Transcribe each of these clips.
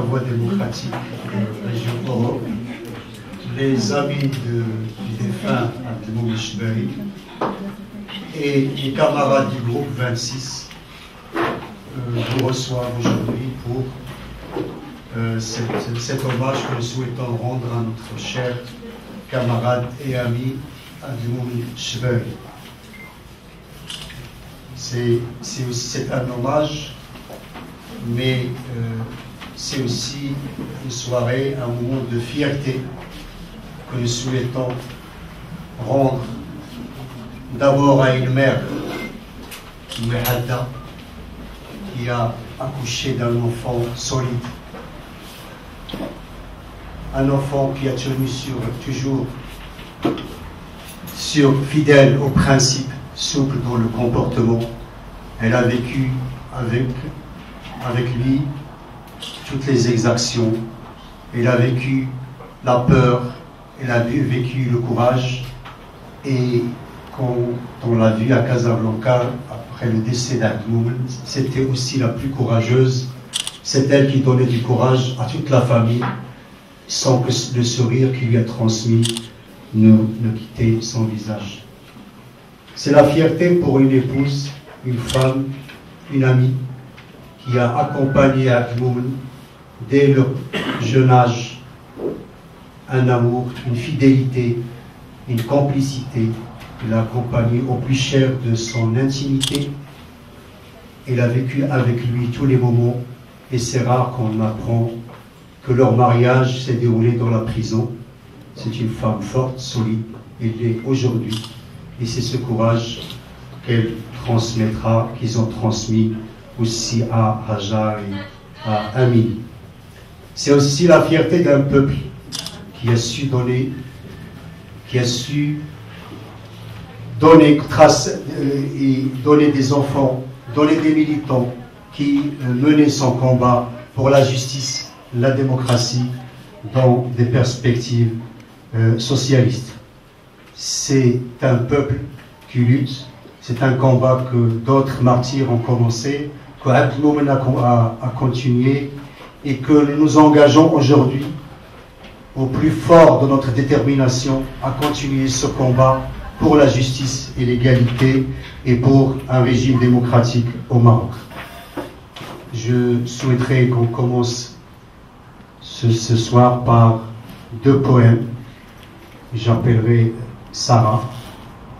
Voie démocratique région Europe, les amis du défunt Abdelmoumene Chebari et les camarades du groupe 26 vous reçoivent aujourd'hui pour cet hommage que nous souhaitons rendre à notre cher camarade et ami Abdelmoumene Chebari. C'est un hommage, mais c'est aussi une soirée, un moment de fierté que nous souhaitons rendre d'abord à une mère, Mehadda, qui a accouché d'un enfant solide, un enfant qui a tenu toujours fidèle aux principes, souple dans le comportement. Elle a vécu avec lui toutes les exactions. Elle a vécu la peur, elle a vécu le courage. Et quand on l'a vu à Casablanca, après le décès d'Abdelmoumene, c'était aussi la plus courageuse. C'est elle qui donnait du courage à toute la famille, sans que le sourire qui lui a transmis ne quittait son visage. C'est la fierté pour une épouse, une femme, une amie, qui a accompagné Abdelmoumene dès le jeune âge, un amour, une fidélité, une complicité. Il l'a accompagné au plus cher de son intimité. Il a vécu avec lui tous les moments, et c'est rare qu'on apprend que leur mariage s'est déroulé dans la prison. C'est une femme forte, solide, elle l'est aujourd'hui, et c'est ce courage qu'elle transmettra, qu'ils ont transmis aussi à Hajar et à Amin. C'est aussi la fierté d'un peuple qui a su donner, donner des enfants, donner des militants qui menaient son combat pour la justice, la démocratie, dans des perspectives socialistes. C'est un peuple qui lutte, c'est un combat que d'autres martyrs ont commencé, que Abdelmoumene a continué, et que nous nous engageons aujourd'hui au plus fort de notre détermination à continuer ce combat pour la justice et l'égalité et pour un régime démocratique au Maroc. Je souhaiterais qu'on commence ce soir par deux poèmes. J'appellerai Sarah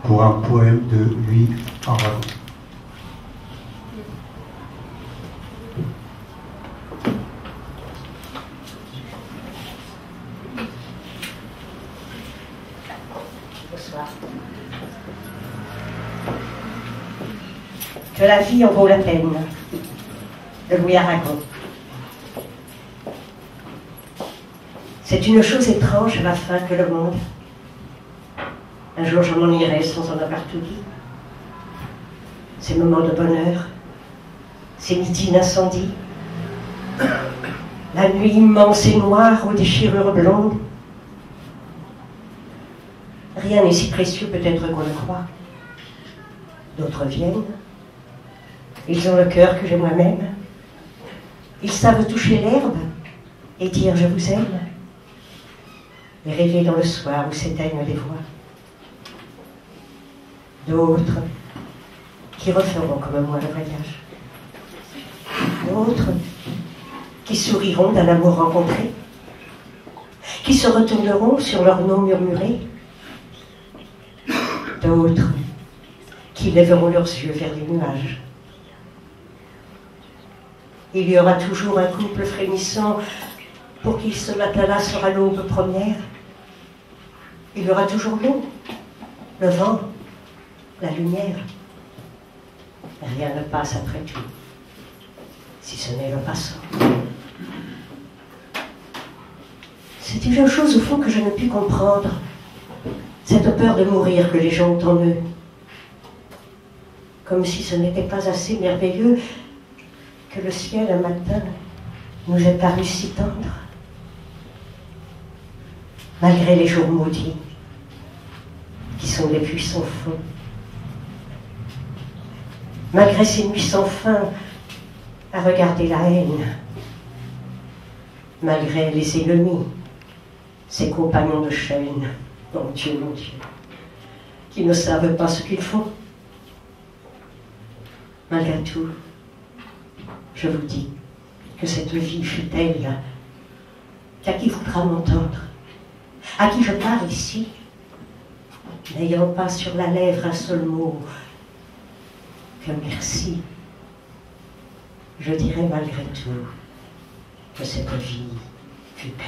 pour un poème de Louis Aragon. Bonsoir. Que la vie en vaut la peine, de Louis Aragon. C'est une chose étrange à la fin que le monde. Un jour je m'en irai sans en avoir tout dit. Ces moments de bonheur, ces midis d'incendie, la nuit immense et noire aux déchirures blondes. Rien n'est si précieux peut-être qu'on le croit. D'autres viennent. Ils ont le cœur que j'ai moi-même. Ils savent toucher l'herbe et dire je vous aime. Et rêver dans le soir où s'éteignent les voix. D'autres qui referont comme moi le voyage. D'autres qui souriront d'un amour rencontré, qui se retourneront sur leur nom murmuré. D'autres qui lèveront leurs yeux vers les nuages. Il y aura toujours un couple frémissant pour qui ce matin-là sera l'aube première. Il y aura toujours l'eau, le vent, la lumière. Rien ne passe après tout, si ce n'est le passant. C'est une chose au fond que je ne puis comprendre, cette peur de mourir que les gens ont en eux. Comme si ce n'était pas assez merveilleux que le ciel un matin nous ait paru si tendre. Malgré les jours maudits, qui sont des puits sans fond. Malgré ces nuits sans fin à regarder la haine. malgré les ennemis, ses compagnons de chaîne, mon Dieu, qui ne savent pas ce qu'ils font. Malgré tout, je vous dis que cette vie fut telle qu'à qui voudra m'entendre, à qui je parle ici, n'ayant pas sur la lèvre un seul mot que merci, je dirai malgré tout que cette vie fut belle.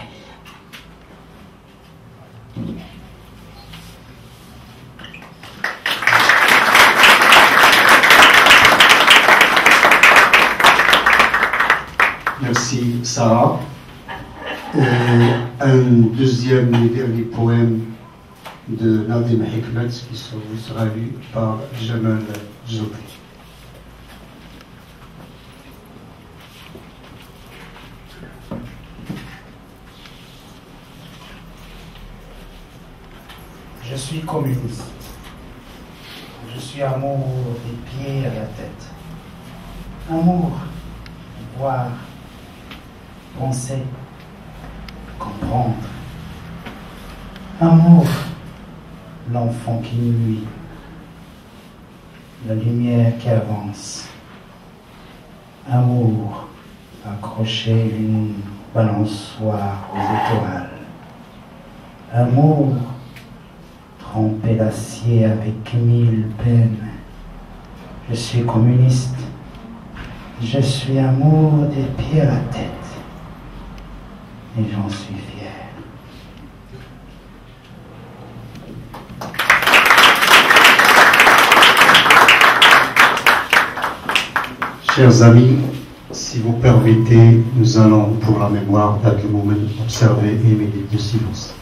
Merci Sarah. Un deuxième et dernier poème de Nadim Hikmet qui sera lu par Jamal Zobri. Je suis communiste. Je suis amour des pieds à la tête. Amour, voir, penser, comprendre. Amour, l'enfant qui nuit, la lumière qui avance. Amour, accrocher une balançoire aux étoiles. Amour, tremper l'acier avec 1000 peines. Je suis communiste. Je suis amour des pieds à la tête. Et j'en suis fier. Chers amis, si vous permettez, nous allons pour la mémoire d'Abdel Moumen observer une minute de silence.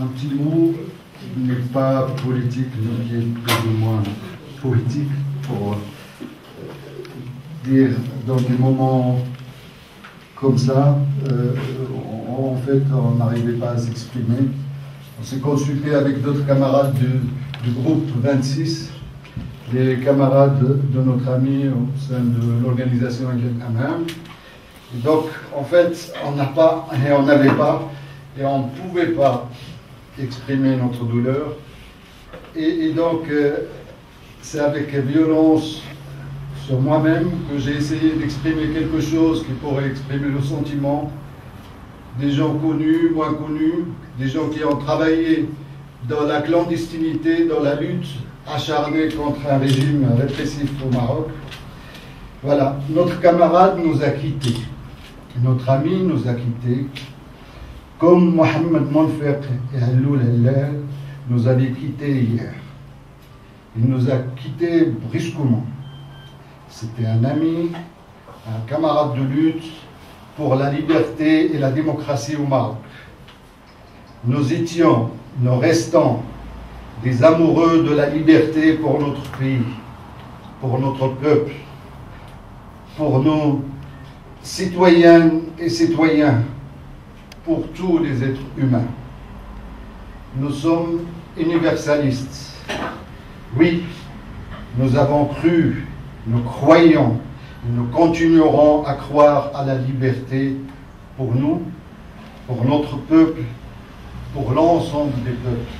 Un petit mot qui n'est pas politique, mais qui est plus ou moins poétique, pour dire dans des moments comme ça, en fait, on n'arrivait pas à s'exprimer. On s'est consulté avec d'autres camarades du groupe 26, les camarades de notre ami au sein de l'organisation Amham. Et donc, en fait, on n'avait pas, et on ne pouvait pas exprimer notre douleur. Et donc, c'est avec violence sur moi-même que j'ai essayé d'exprimer quelque chose qui pourrait exprimer le sentiment des gens connus, moins connus, des gens qui ont travaillé dans la clandestinité, dans la lutte acharnée contre un régime répressif au Maroc. Voilà, notre camarade nous a quittés, notre ami nous a quittés, comme Mohamed Monfek et Alloul Hellal nous avaient quittés hier. Il nous a quittés brusquement. C'était un ami, un camarade de lutte pour la liberté et la démocratie au Maroc. Nous étions, nous restons des amoureux de la liberté pour notre pays, pour notre peuple, pour nos citoyennes et citoyens, pour tous les êtres humains. Nous sommes universalistes. Oui, nous avons cru, nous croyons, nous continuerons à croire à la liberté pour nous, pour notre peuple, pour l'ensemble des peuples.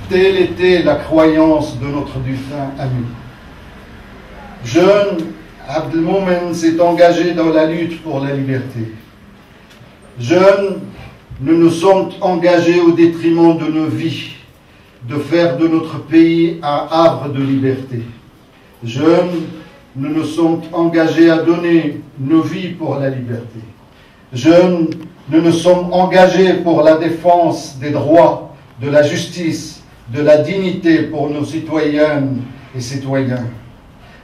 Telle était la croyance de notre défunt ami. Jeune, Abdel Moumen s'est engagé dans la lutte pour la liberté. Jeunes, nous nous sommes engagés au détriment de nos vies, de faire de notre pays un havre de liberté. Jeunes, nous nous sommes engagés à donner nos vies pour la liberté. Jeunes, nous nous sommes engagés pour la défense des droits, de la justice, de la dignité pour nos citoyennes et citoyens.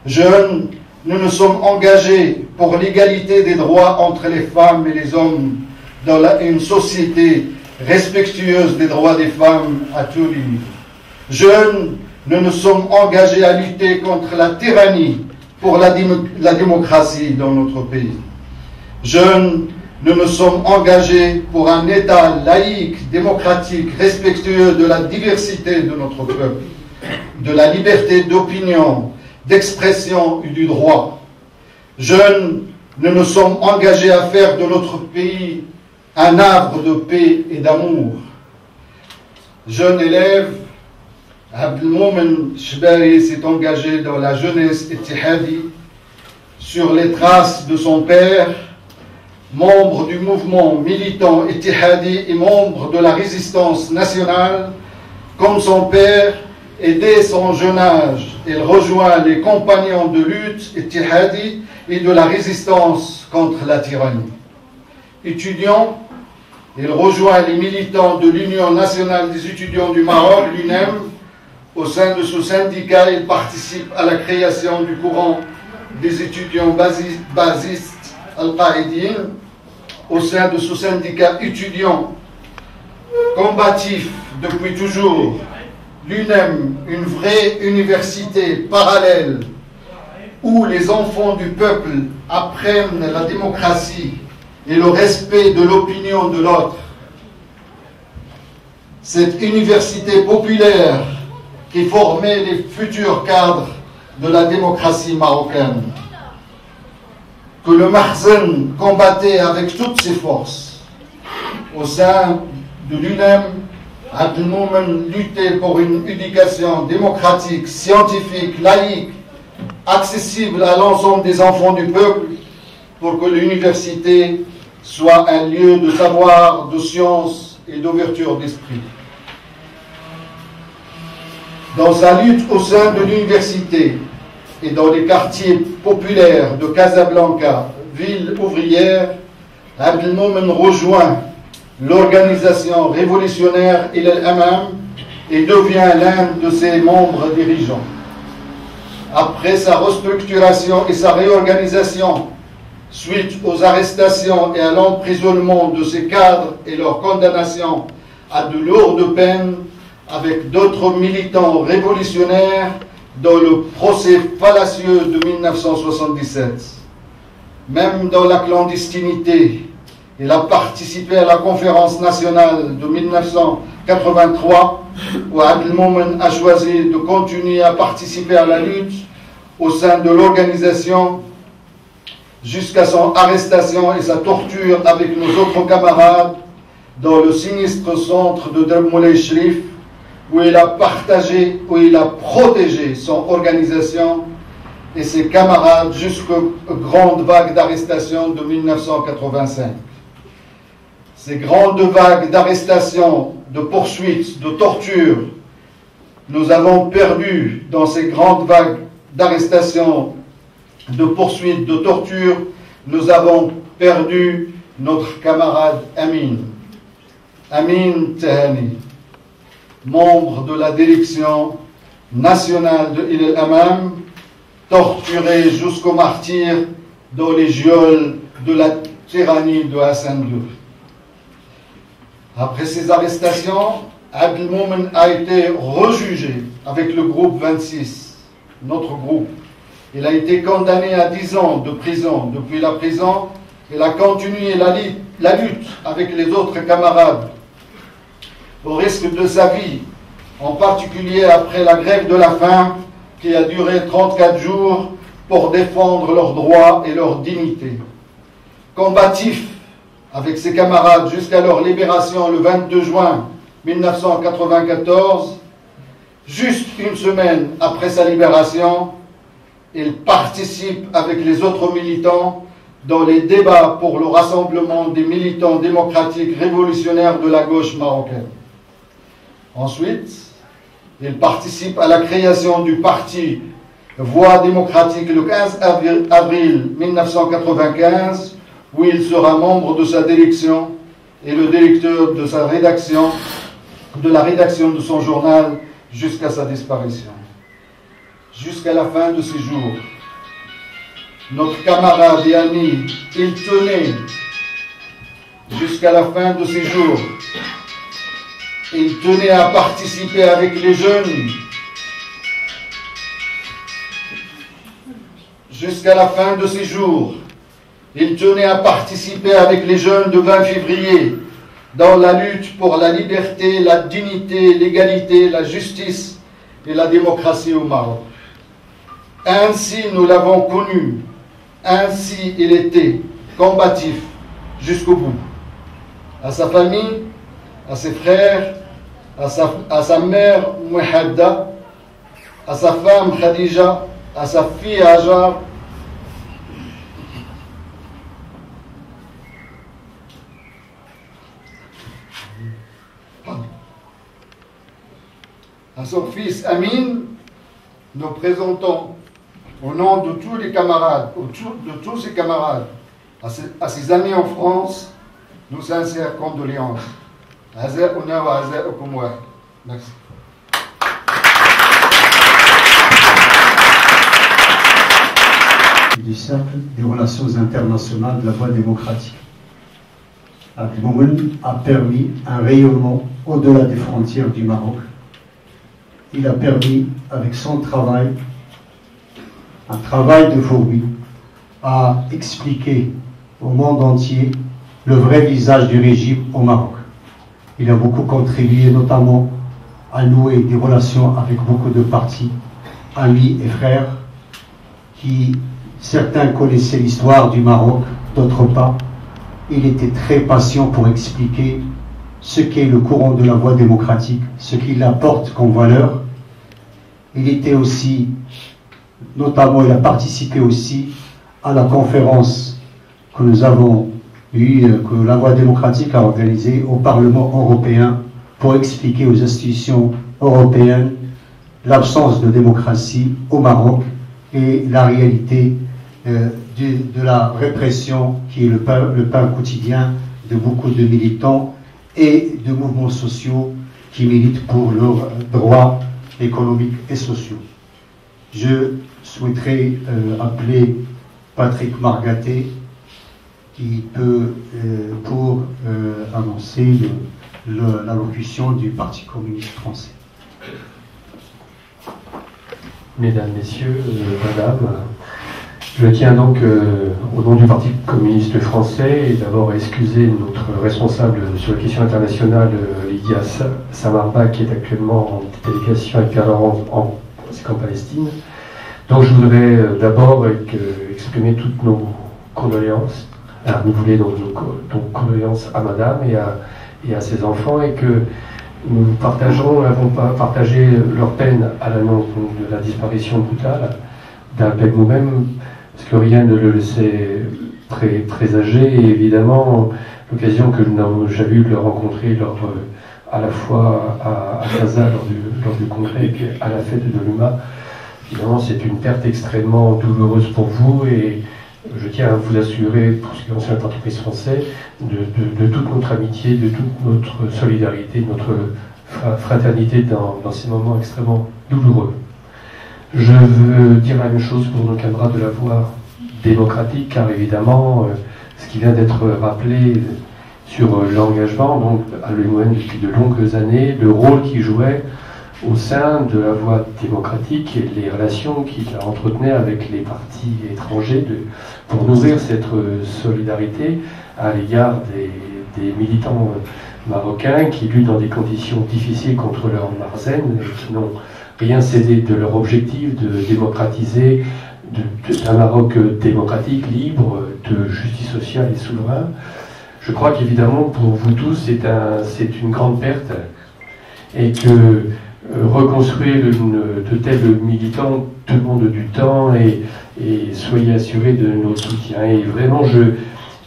Jeunes, nous nous sommes engagés pour l'égalité des droits entre les femmes et les hommes dans une société respectueuse des droits des femmes à tous les niveaux. Jeunes, nous nous sommes engagés à lutter contre la tyrannie pour la démocratie dans notre pays. Jeunes, nous nous sommes engagés pour un État laïque, démocratique, respectueux de la diversité de notre peuple, de la liberté d'opinion, d'expression et du droit. Jeunes, nous nous sommes engagés à faire de notre pays un havre de paix et d'amour. Jeunes élèves, Abdelmoumen Chebari s'est engagé dans la jeunesse Ittihadi sur les traces de son père, membre du mouvement militant Ittihadi et membre de la résistance nationale. Comme son père, et dès son jeune âge, il rejoint les compagnons de lutte Ittihadi et de la résistance contre la tyrannie. Étudiant, il rejoint les militants de l'Union nationale des étudiants du Maroc, l'UNEM. Au sein de ce syndicat, il participe à la création du courant des étudiants basistes al-Qaïdien. Au sein de ce syndicat étudiant combatif depuis toujours, l'UNEM, une vraie université parallèle où les enfants du peuple apprennent la démocratie et le respect de l'opinion de l'autre. Cette université populaire qui formait les futurs cadres de la démocratie marocaine, que le Mahzen combattait avec toutes ses forces. Au sein de l'UNEM, Abdelmoumen luttait pour une éducation démocratique, scientifique, laïque, accessible à l'ensemble des enfants du peuple, pour que l'université soit un lieu de savoir, de science et d'ouverture d'esprit. Dans sa lutte au sein de l'université et dans les quartiers populaires de Casablanca, ville ouvrière, Abdelmoumen rejoint l'organisation révolutionnaire Il El-Amam et devient l'un de ses membres dirigeants. Après sa restructuration et sa réorganisation, suite aux arrestations et à l'emprisonnement de ses cadres et leur condamnation à de lourdes peines, avec d'autres militants révolutionnaires dans le procès fallacieux de 1977. Même dans la clandestinité, il a participé à la conférence nationale de 1983 où Abdelmoumen a choisi de continuer à participer à la lutte au sein de l'organisation jusqu'à son arrestation et sa torture avec nos autres camarades dans le sinistre centre de Drb Moulay Shrif, où il a partagé, où il a protégé son organisation et ses camarades jusqu'aux grandes vagues d'arrestation de 1985. Ces grandes vagues d'arrestation, de poursuites, de tortures, nous avons perdu dans ces grandes vagues d'arrestation, de poursuites, de tortures, nous avons perdu notre camarade Amin Tahani, membre de la direction nationale de Il El-Amam, torturé jusqu'au martyre dans les geôles de la tyrannie de Hassan II. Après ces arrestations, Abdelmoumen a été rejugé avec le groupe 26, notre groupe. Il a été condamné à 10 ans de prison. Depuis la prison, il a continué la lutte avec les autres camarades au risque de sa vie, en particulier après la grève de la faim qui a duré 34 jours pour défendre leurs droits et leur dignité. Combatif avec ses camarades jusqu'à leur libération le 22 juin 1994, juste une semaine après sa libération, il participe avec les autres militants dans les débats pour le rassemblement des militants démocratiques révolutionnaires de la gauche marocaine. Ensuite, Il participe à la création du parti Voix démocratique le 15 avril 1995, où il sera membre de sa direction et le directeur de sa rédaction, de la rédaction de son journal jusqu'à sa disparition. Jusqu'à la fin de ses jours, notre camarade et ami, il tenait, jusqu'à la fin de ses jours, il tenait à participer avec les jeunes. Jusqu'à la fin de ses jours, il tenait à participer avec les jeunes de 20 février dans la lutte pour la liberté, la dignité, l'égalité, la justice et la démocratie au Maroc. Ainsi nous l'avons connu, ainsi il était combatif jusqu'au bout. À sa famille, à ses frères, à sa mère Mouhadda, à sa femme Khadija, à sa fille Hajar, à son fils Amin, nous présentons au nom de tous les camarades, de tous ses camarades, à ses amis en France, nos sincères condoléances. Merci. Du cercle des relations internationales de la Voix démocratique. Abdelmoumene a permis un rayonnement au-delà des frontières du Maroc. Il a permis, avec son travail, un travail de fourmi, à expliquer au monde entier le vrai visage du régime au Maroc. Il a beaucoup contribué, notamment à nouer des relations avec beaucoup de partis, amis et frères, qui certains connaissaient l'histoire du Maroc, d'autres pas. Il était très patient pour expliquer ce qu'est le courant de la Voix démocratique, ce qu'il apporte comme valeur. Il était aussi, notamment, il a participé aussi à la conférence que nous avons eue, que la Voix démocratique a organisée au Parlement européen pour expliquer aux institutions européennes l'absence de démocratie au Maroc et la réalité de la répression qui est le pain quotidien de beaucoup de militants et de mouvements sociaux qui militent pour leurs droits économiques et sociaux. Je souhaiterais appeler Patrick Margaté qui peut pour annoncer l'allocution du Parti communiste français. Mesdames, Messieurs, Madame, je tiens donc au nom du Parti communiste français d'abord à excuser notre responsable sur les questions internationales, Lydia Samarba, qui est actuellement en délégation avec Pierre Laurent en Palestine. Donc je voudrais d'abord exprimer toutes nos condoléances, renouveler donc nos condoléances à Madame et à ses enfants, et que nous n'avons pas partagé leur peine à l'annonce de la disparition brutale d'Abdelmoumene, parce que rien ne le laissait présager, et évidemment l'occasion que nous avons jamais eu de le rencontrer à la fois à Casa lors du congrès et à la fête de l'UMA. Évidemment, c'est une perte extrêmement douloureuse pour vous, et je tiens à vous assurer, pour ce qui concerne le Parti communiste français, de toute notre amitié, de toute notre solidarité, notre fraternité dans ces moments extrêmement douloureux. Je veux dire la même chose pour nos camarades de la Voix démocratique, car évidemment, ce qui vient d'être rappelé sur l'engagement, donc à l'UMON depuis de longues années, le rôle qu'il jouait au sein de la Voix démocratique et les relations qu'il entretenait avec les partis étrangers pour nourrir cette solidarité à l'égard des militants marocains qui luttent dans des conditions difficiles contre leur marzen et qui n'ont rien cédé de leur objectif de démocratiser d'un Maroc démocratique, libre, de justice sociale et souverain. Je crois qu'évidemment pour vous tous c'est une grande perte, et que reconstruire de tels militants demande du temps, et soyez assurés de notre soutien. Et vraiment, je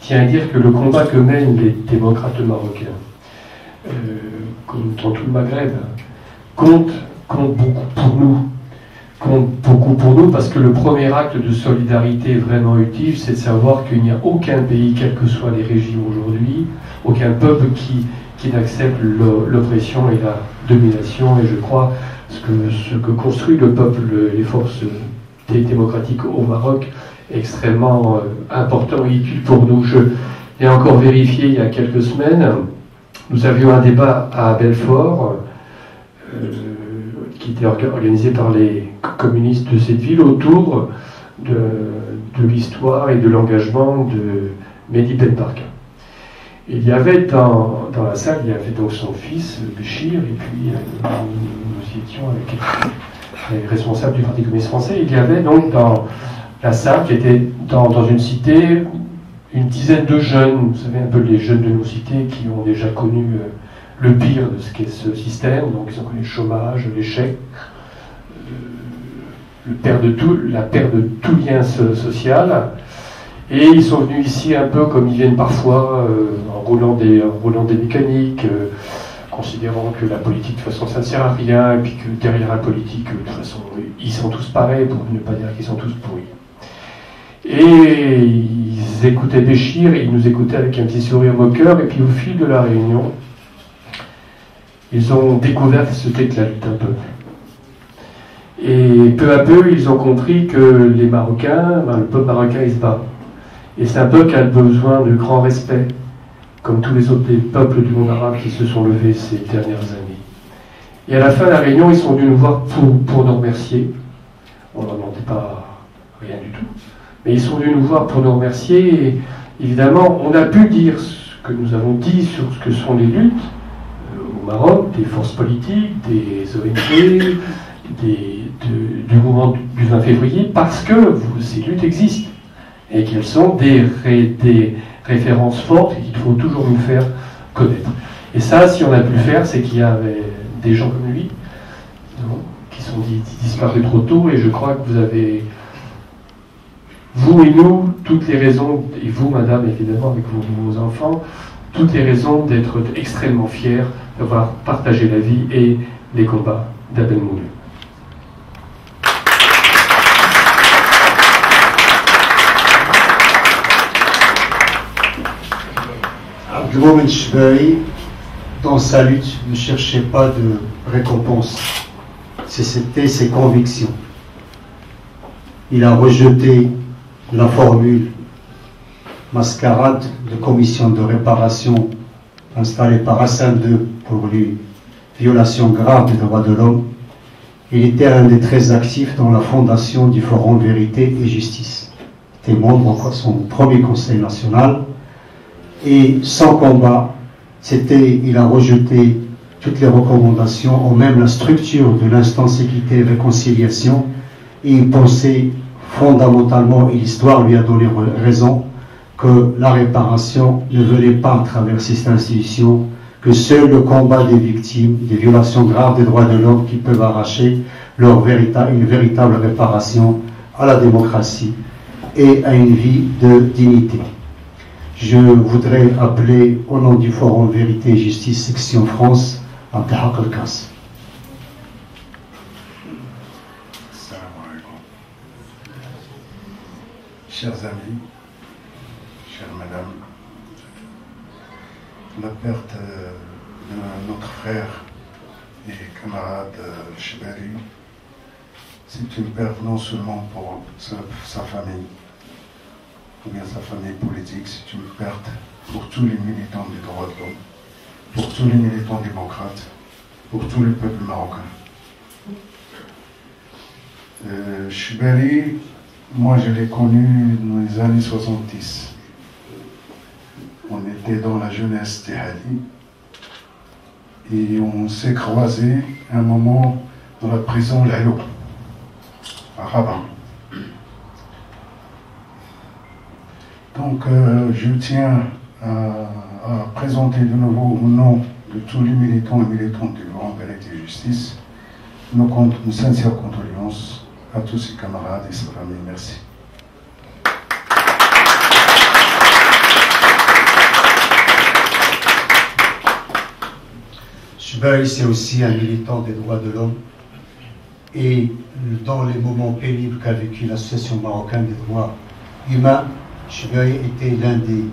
tiens à dire que le combat que mènent les démocrates marocains, comme dans tout le Maghreb, contre compte beaucoup pour nous, parce que le premier acte de solidarité vraiment utile, c'est de savoir qu'il n'y a aucun pays, quels que soient les régimes aujourd'hui, aucun peuple qui n'accepte l'oppression et la domination. Et je crois ce que construit le peuple, les forces démocratiques au Maroc, est extrêmement important et utile pour nous. Je l'ai encore vérifié il y a quelques semaines. Nous avions un débat à Belfort, qui était organisé par les communistes de cette ville autour de l'histoire et de l'engagement de Mehdi Ben Barka. Il y avait dans la salle, il y avait donc son fils, Béchir, et puis nous étions avec les responsables du Parti communiste français. Il y avait donc dans la salle, qui était dans une cité, une dizaine de jeunes, vous savez, un peu les jeunes de nos cités qui ont déjà connu le pire de ce qu'est ce système. Donc ils ont connu le chômage, l'échec, la perte de tout lien social. Et ils sont venus ici un peu comme ils viennent parfois, en roulant des mécaniques, considérant que la politique de toute façon ça ne sert à rien, et puis que derrière la politique, de toute façon, ils sont tous pareils, pour ne pas dire qu'ils sont tous pourris. Et ils écoutaient Béchir, et ils nous écoutaient avec un petit sourire moqueur, et puis au fil de la réunion, ils ont découvert ce qu'était que la lutte d'un peuple. Et peu à peu, ils ont compris que les Marocains, le peuple marocain, il se bat. Et c'est un peuple qui a besoin de grand respect, comme tous les autres peuples du monde arabe qui se sont levés ces dernières années. Et à la fin de la réunion, ils sont venus nous voir pour nous remercier. On ne leur demandait pas rien du tout. Mais ils sont venus nous voir pour nous remercier. Et évidemment, on a pu dire ce que nous avons dit sur ce que sont les luttes au Maroc, des forces politiques, des ONG, du mouvement du 20 février, parce que ces luttes existent. Et qu'elles sont des références fortes et qu'il faut toujours nous faire connaître. Et ça, si on a pu le faire, c'est qu'il y avait des gens comme lui, qui sont disparus trop tôt, et je crois que vous avez, vous et nous, toutes les raisons, et vous, madame, évidemment, avec vos enfants, toutes les raisons d'être extrêmement fiers d'avoir partagé la vie et les combats d'Abel Mounir. Abdelmomen Chebali, dans sa lutte, ne cherchait pas de récompense. C'était ses convictions. Il a rejeté la formule mascarade de commission de réparation installée par Hassan II pour lui, violation grave des droits de l'homme. Il était un des très actifs dans la fondation du Forum Vérité et Justice. Il était membre de son premier conseil national. Et son combat, il a rejeté toutes les recommandations, ou même la structure de l'instance équité et réconciliation, et il pensait fondamentalement, et l'histoire lui a donné raison, que la réparation ne venait pas à travers cette institution, que seul le combat des victimes, des violations graves des droits de l'homme qui peuvent arracher une véritable réparation à la démocratie et à une vie de dignité. Je voudrais appeler au nom du Forum Vérité et Justice Section France, Abdelhak El-Kass. Chers amis, chère madame, la perte de notre frère et camarade Chebali, c'est une perte non seulement pour sa famille, ou bien sa famille politique, c'est une perte pour tous les militants des droits de l'homme, pour tous les militants démocrates, pour tout le peuple marocain. Chebali, moi je l'ai connu dans les années 70. On était dans la jeunesse des Hadi et on s'est croisés un moment dans la prison Lalo, à Rabat. Donc je tiens à présenter de nouveau au nom de tous les militants et militantes du Forum Vérité et Justice nos sincères condoléances à tous ses camarades et sa famille. Merci. Chebali, c'est aussi un militant des droits de l'homme. Et dans les moments pénibles qu'a vécu l'Association marocaine des droits humains, Chebari était l'un des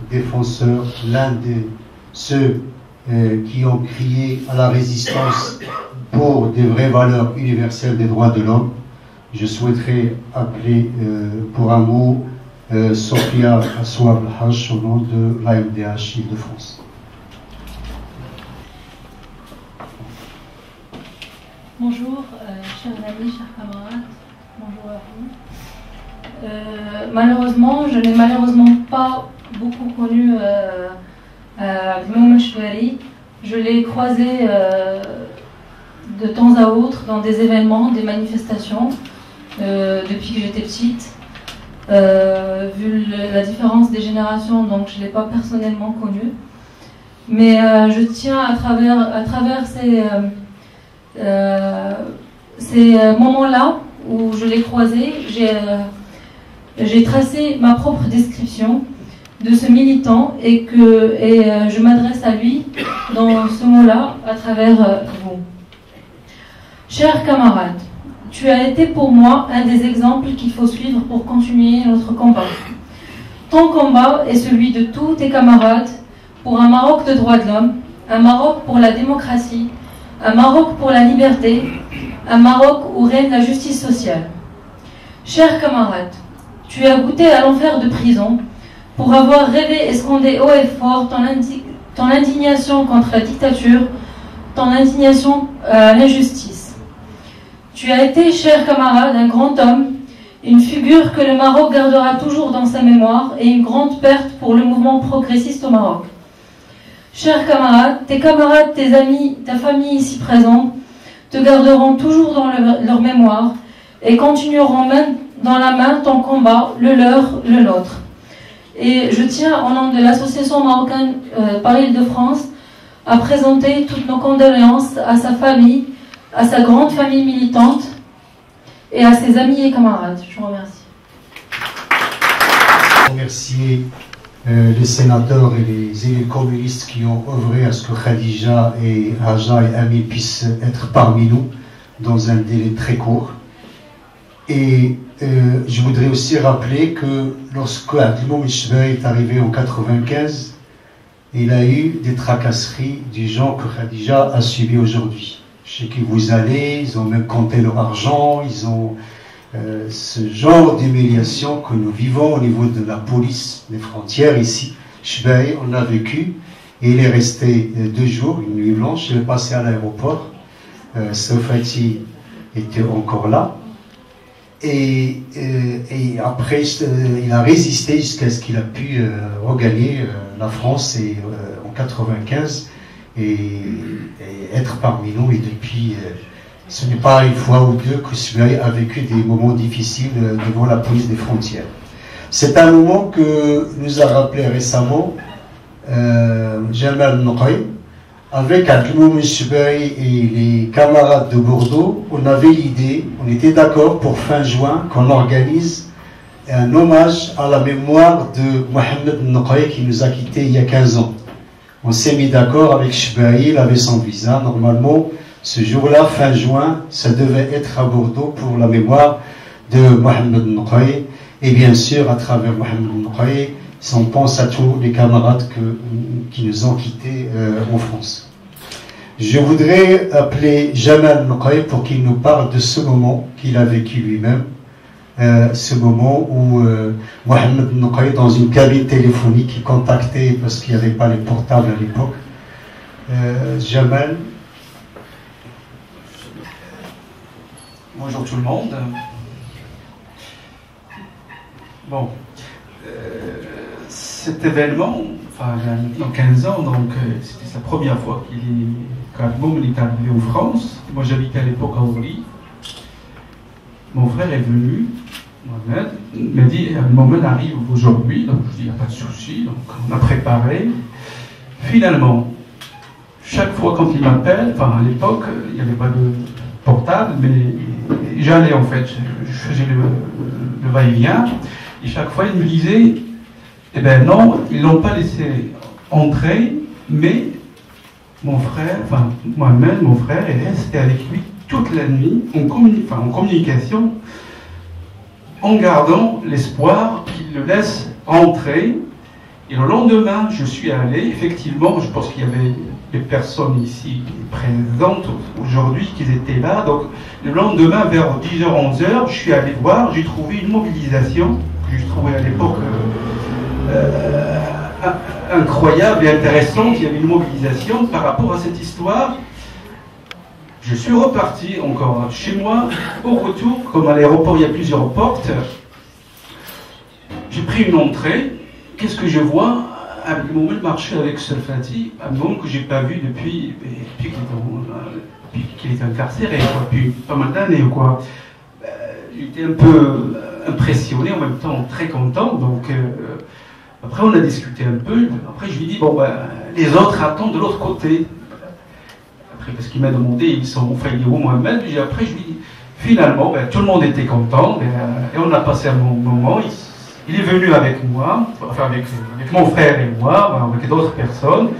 défenseurs, l'un de ceux qui ont crié à la résistance pour des vraies valeurs universelles des droits de l'homme. Je souhaiterais appeler pour un mot Sophia Aswab Haj au nom de l'AMDH Île-de-France. Bonjour, chers amis, chers camarades, bonjour à vous. Malheureusement, je n'ai pas beaucoup connu Gmoum Chebari. Je l'ai croisé de temps à autre dans des événements, des manifestations, depuis que j'étais petite. Vu la différence des générations, donc je ne l'ai pas personnellement connu. Mais je tiens à travers ces moments-là où je l'ai croisé, j'ai tracé ma propre description de ce militant et je m'adresse à lui dans ce mot-là à travers vous. Chers camarades, tu as été pour moi un des exemples qu'il faut suivre pour continuer notre combat. Ton combat est celui de tous tes camarades pour un Maroc de droits de l'homme, un Maroc pour la démocratie, un Maroc pour la liberté, un Maroc où règne la justice sociale. Chers camarades, tu as goûté à l'enfer de prison pour avoir rêvé et scandé haut et fort ton indignation contre la dictature, ton indignation à l'injustice. Tu as été, cher camarade, un grand homme, une figure que le Maroc gardera toujours dans sa mémoire et une grande perte pour le mouvement progressiste au Maroc. Chers camarades, tes amis, ta famille ici présente te garderont toujours dans leur mémoire et continueront main dans la main ton combat, le leur, le nôtre. Et je tiens, au nom de l'Association marocaine par Île-de-France, à présenter toutes nos condoléances à sa famille, à sa grande famille militante et à ses amis et camarades. Je vous remercie. Remercier les sénateurs et les élus communistes qui ont œuvré à ce que Khadija et Haja et Ami puissent être parmi nous dans un délai très court. Et je voudrais aussi rappeler que lorsque Gmoum Chebari est arrivé en 1995, il a eu des tracasseries du genre que Khadija a subi aujourd'hui. Je sais qu'ils vous allez, ils ont même compté leur argent, ils ont ce genre d'humiliation que nous vivons au niveau de la police des frontières ici. Chebari, on l'a vécu, et il est resté 2 jours, une nuit blanche, il est passé à l'aéroport, Sofati était encore là, et après il a résisté jusqu'à ce qu'il a pu regagner la France et, en 1995 et être parmi nous, et depuis ce n'est pas une fois ou deux que Chebari a vécu des moments difficiles devant la police des frontières. C'est un moment que nous a rappelé récemment Jamal Nqay. Avec Gmoum Chebari et les camarades de Bordeaux, on avait l'idée, on était d'accord pour fin juin qu'on organise un hommage à la mémoire de Mohamed Nqay qui nous a quittés il y a 15 ans. On s'est mis d'accord avec Chebari, il avait son visa. Normalement, ce jour-là, fin juin, ça devait être à Bordeaux pour la mémoire de Mohamed Nqay. Et bien sûr, à travers Mohamed Nqay, on pense à tous les camarades qui nous ont quittés en France. Je voudrais appeler Jamal Nqay pour qu'il nous parle de ce moment qu'il a vécu lui-même, ce moment où Mohamed Nqay, dans une cabine téléphonique, il contactait, parce qu'il n'y avait pas les portables à l'époque. Jamal. Bonjour tout le monde. Bon, cet événement, enfin, il y a maintenant 15 ans, donc c'était sa première fois quand Gmoum est arrivé en France. Moi j'habitais à l'époque à Orly. Mon frère est venu, Mohamed, il m'a dit Mohamed arrive aujourd'hui, donc je dis il n'y a pas de souci, donc on a préparé. Finalement, chaque fois quand il m'appelle, enfin à l'époque il n'y avait pas de portable, mais j'allais en fait, je faisais le va-et-vient, et chaque fois il me disait eh ben non, ils ne l'ont pas laissé entrer, mais mon frère, enfin Mohamed, mon frère, est resté avec lui toute la nuit en communication, en gardant l'espoir qu'il le laisse rentrer. Et le lendemain, je suis allé, effectivement, je pense qu'il y avait des personnes ici présentes aujourd'hui qui étaient là. Donc le lendemain, vers 10h, 11h, je suis allé voir, j'ai trouvé une mobilisation, que je trouvais à l'époque incroyable et intéressante. Il y avait une mobilisation par rapport à cette histoire. Je suis reparti encore chez moi. Au retour, comme à l'aéroport il y a plusieurs portes, j'ai pris une entrée. Qu'est-ce que je vois? Abdelmoumen marcher avec Salfati, un homme que je n'ai pas vu depuis qu'il est incarcéré, depuis pas mal d'années. J'étais un peu impressionné, en même temps très content. Donc, après, on a discuté un peu. Après, je lui ai dit, les autres attendent de l'autre côté. Après, parce qu'il m'a demandé, il est où Mohamed? Après, je lui ai dit, finalement, tout le monde était content. Et on a passé un bon moment. Il est venu avec moi, enfin avec mon frère et moi, avec d'autres personnes.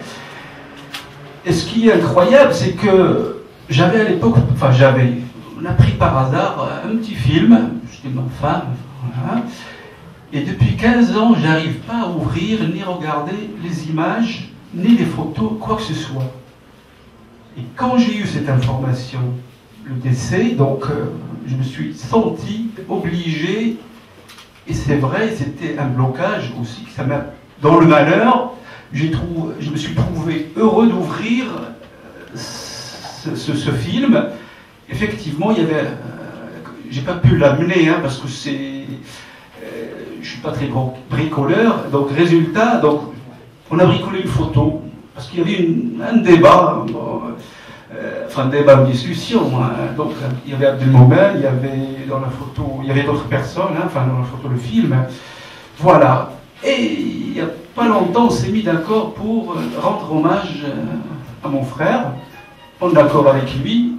Et ce qui est incroyable, c'est que j'avais à l'époque, on a pris par hasard un petit film, j'étais ma femme, voilà, et depuis 15 ans, j'arrive pas à ouvrir, ni regarder les images, ni les photos, quoi que ce soit. Et quand j'ai eu cette information, le décès, donc je me suis senti obligé. Et c'est vrai, c'était un blocage aussi. Dans le malheur, je me suis trouvé heureux d'ouvrir ce film. Effectivement, il y avait. J'ai pas pu l'amener parce que je suis pas très bricoleur. Donc résultat, on a bricolé une photo parce qu'il y avait un débat. Débat, une discussion. Donc, il y avait Abdelmoumen, il y avait dans la photo, il y avait d'autres personnes, dans la photo, le film. Voilà. Et il n'y a pas longtemps, on s'est mis d'accord pour rendre hommage à mon frère, en accord avec lui,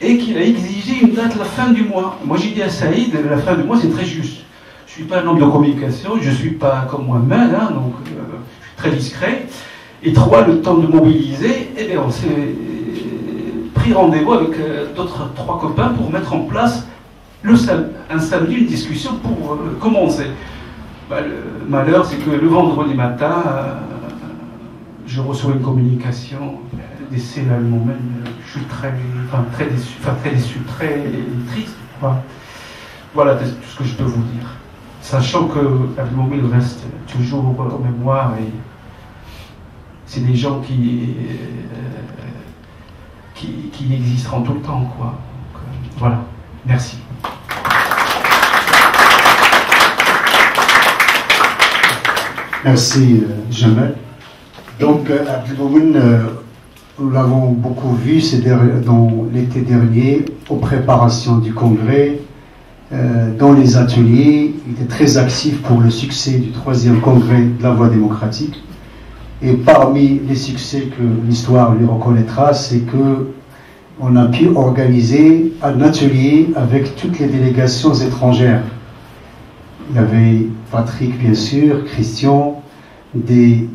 et qu'il a exigé une date la fin du mois. Moi, j'ai dit à Saïd, la fin du mois, c'est très juste. Je ne suis pas un homme de communication, je ne suis pas comme moi-même, donc je suis très discret. Et 3, le temps de mobiliser, on s'est pris rendez-vous avec d'autres 3 copains pour mettre en place un samedi une discussion pour commencer. Le malheur, c'est que le vendredi matin, je reçois une communication, le décès là, le moment même, je suis très déçu, très triste. Voilà tout ce que je peux vous dire. Sachant que Abdelmoumen reste toujours en mémoire et c'est des gens qui existeront tout le temps, Donc, voilà. Merci. Merci, Jamel. Donc, Abdelmoumen, nous l'avons beaucoup vu dans l'été dernier, aux préparations du congrès, dans les ateliers. Il était très actif pour le succès du 3e congrès de la voie démocratique. Et parmi les succès que l'histoire lui reconnaîtra, c'est qu'on a pu organiser un atelier avec toutes les délégations étrangères. Il y avait Patrick, bien sûr, Christian, des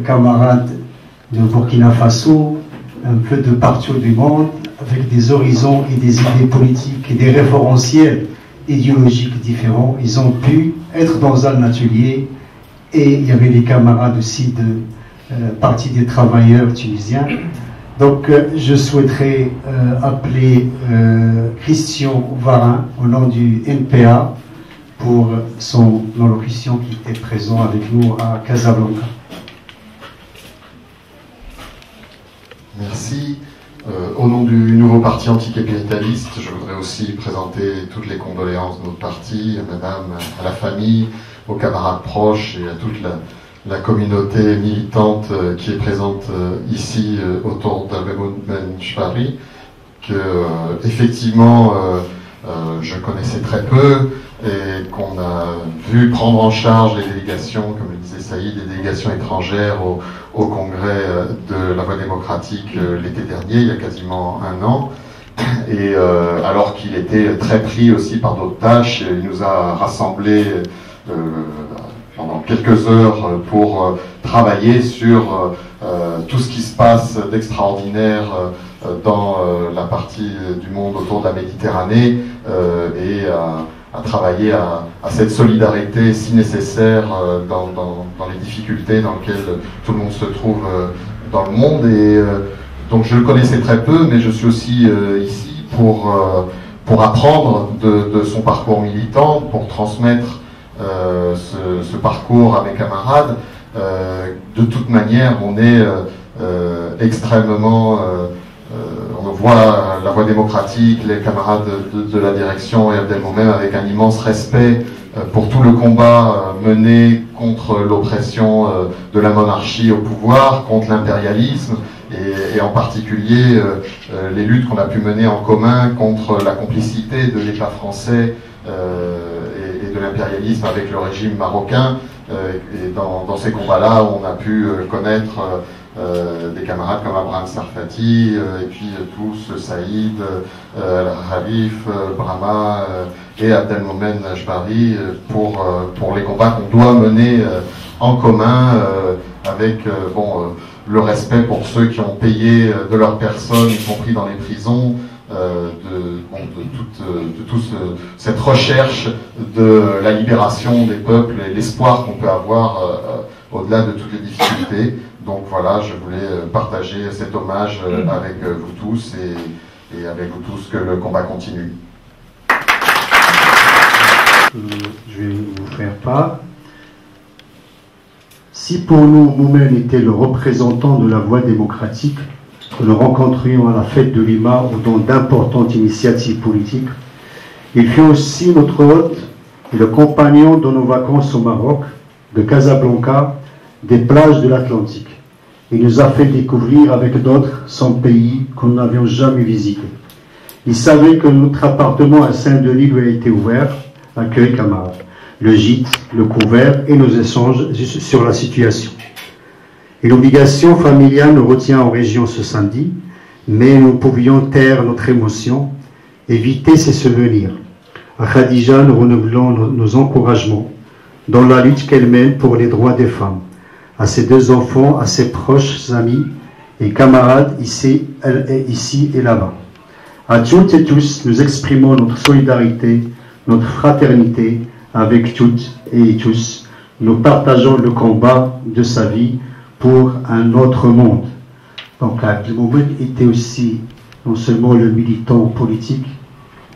camarades de Burkina Faso, un peu de partout du monde, avec des horizons et des idées politiques et des référentiels idéologiques différents. Ils ont pu être dans un atelier et il y avait les camarades aussi de Parti des travailleurs tunisiens. Donc je souhaiterais appeler Christian Varin au nom du NPA pour son allocution qui était présent avec nous à Casablanca. Merci. Au nom du nouveau parti anticapitaliste, je voudrais aussi présenter toutes les condoléances de notre parti, à madame, à la famille, aux camarades proches et à toute la communauté militante qui est présente ici autour d'Abdelmoumen Ben Chebari, que effectivement je connaissais très peu et qu'on a vu prendre en charge les délégations, comme le disait Saïd, les délégations étrangères au congrès de la voie démocratique l'été dernier, il y a quasiment un an. Et alors qu'il était très pris aussi par d'autres tâches, il nous a rassemblés pendant quelques heures pour travailler sur tout ce qui se passe d'extraordinaire dans la partie du monde autour de la Méditerranée et à travailler à cette solidarité si nécessaire dans les difficultés dans lesquelles tout le monde se trouve dans le monde. Et donc je le connaissais très peu, mais je suis aussi ici pour apprendre de son parcours militant, pour transmettre ce parcours à mes camarades. De toute manière, on est extrêmement... on voit la Voie démocratique, les camarades de la direction et Abdelmomen avec un immense respect pour tout le combat mené contre l'oppression de la monarchie au pouvoir, contre l'impérialisme et en particulier les luttes qu'on a pu mener en commun contre la complicité de l'État français et de l'impérialisme avec le régime marocain. Et dans ces combats-là, on a pu connaître des camarades comme Abraham Sarfati, et puis tous, Saïd, Khalif, Brahma et Abdelmomen Jbari pour les combats qu'on doit mener en commun avec le respect pour ceux qui ont payé de leur personne, y compris dans les prisons, de toute cette recherche de la libération des peuples et l'espoir qu'on peut avoir au-delà de toutes les difficultés. Donc voilà, je voulais partager cet hommage avec vous tous et avec vous tous que le combat continue. Je vais vous faire part. Si pour nous, Moumen était le représentant de la voie démocratique, que nous rencontrions à la fête de Lima ou dans d'importantes initiatives politiques, il fut aussi notre hôte et le compagnon de nos vacances au Maroc, de Casablanca, des plages de l'Atlantique. Il nous a fait découvrir avec d'autres son pays que nous n'avions jamais visité. Il savait que notre appartement à Saint-Denis lui a été ouvert, accueil camarades, le gîte, le couvert et nos échanges sur la situation. Et l'obligation familiale nous retient en région ce samedi, mais nous pouvions taire notre émotion, éviter ces souvenirs. À Khadija, nous renouvelons nos encouragements dans la lutte qu'elle mène pour les droits des femmes, à ses deux enfants, à ses proches amis et camarades ici et là-bas. À toutes et tous, nous exprimons notre solidarité, notre fraternité avec toutes et tous. Nous partageons le combat de sa vie pour un autre monde. Donc Abdelmomen était aussi non seulement le militant politique,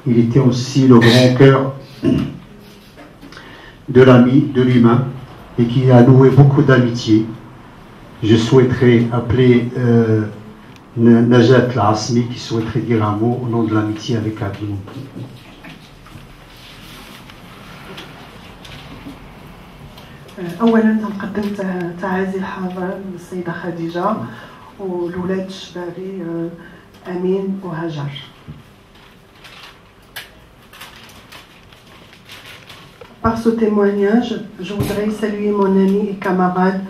il était aussi le grand cœur de l'ami, de l'humain, et qui a noué beaucoup d'amitié. Je souhaiterais appeler Najat Lasmi qui souhaiterait dire un mot au nom de l'amitié avec Abdelmomen. أولا نقدم تعازي الحارة للسيدة خديجة والولاد الشبابي أمين وهاجر. Par ce témoignage, je voudrais saluer mon ami et camarade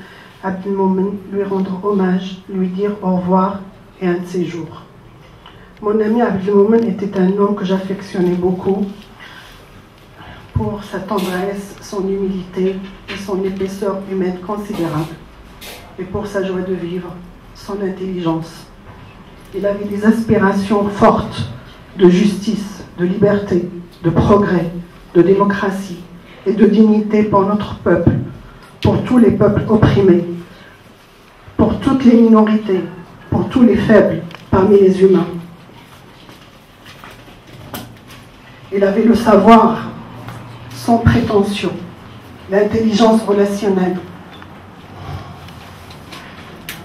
Abdelmomen, lui rendre hommage, lui dire au revoir et un de ses jours. Mon ami Abdelmomen était un homme que j'affectionnais beaucoup pour sa tendresse, son humilité et son épaisseur humaine considérable, et pour sa joie de vivre, son intelligence. Il avait des aspirations fortes de justice, de liberté, de progrès, de démocratie et de dignité pour notre peuple, pour tous les peuples opprimés, pour toutes les minorités, pour tous les faibles parmi les humains. Il avait le savoir sans prétention, l'intelligence relationnelle.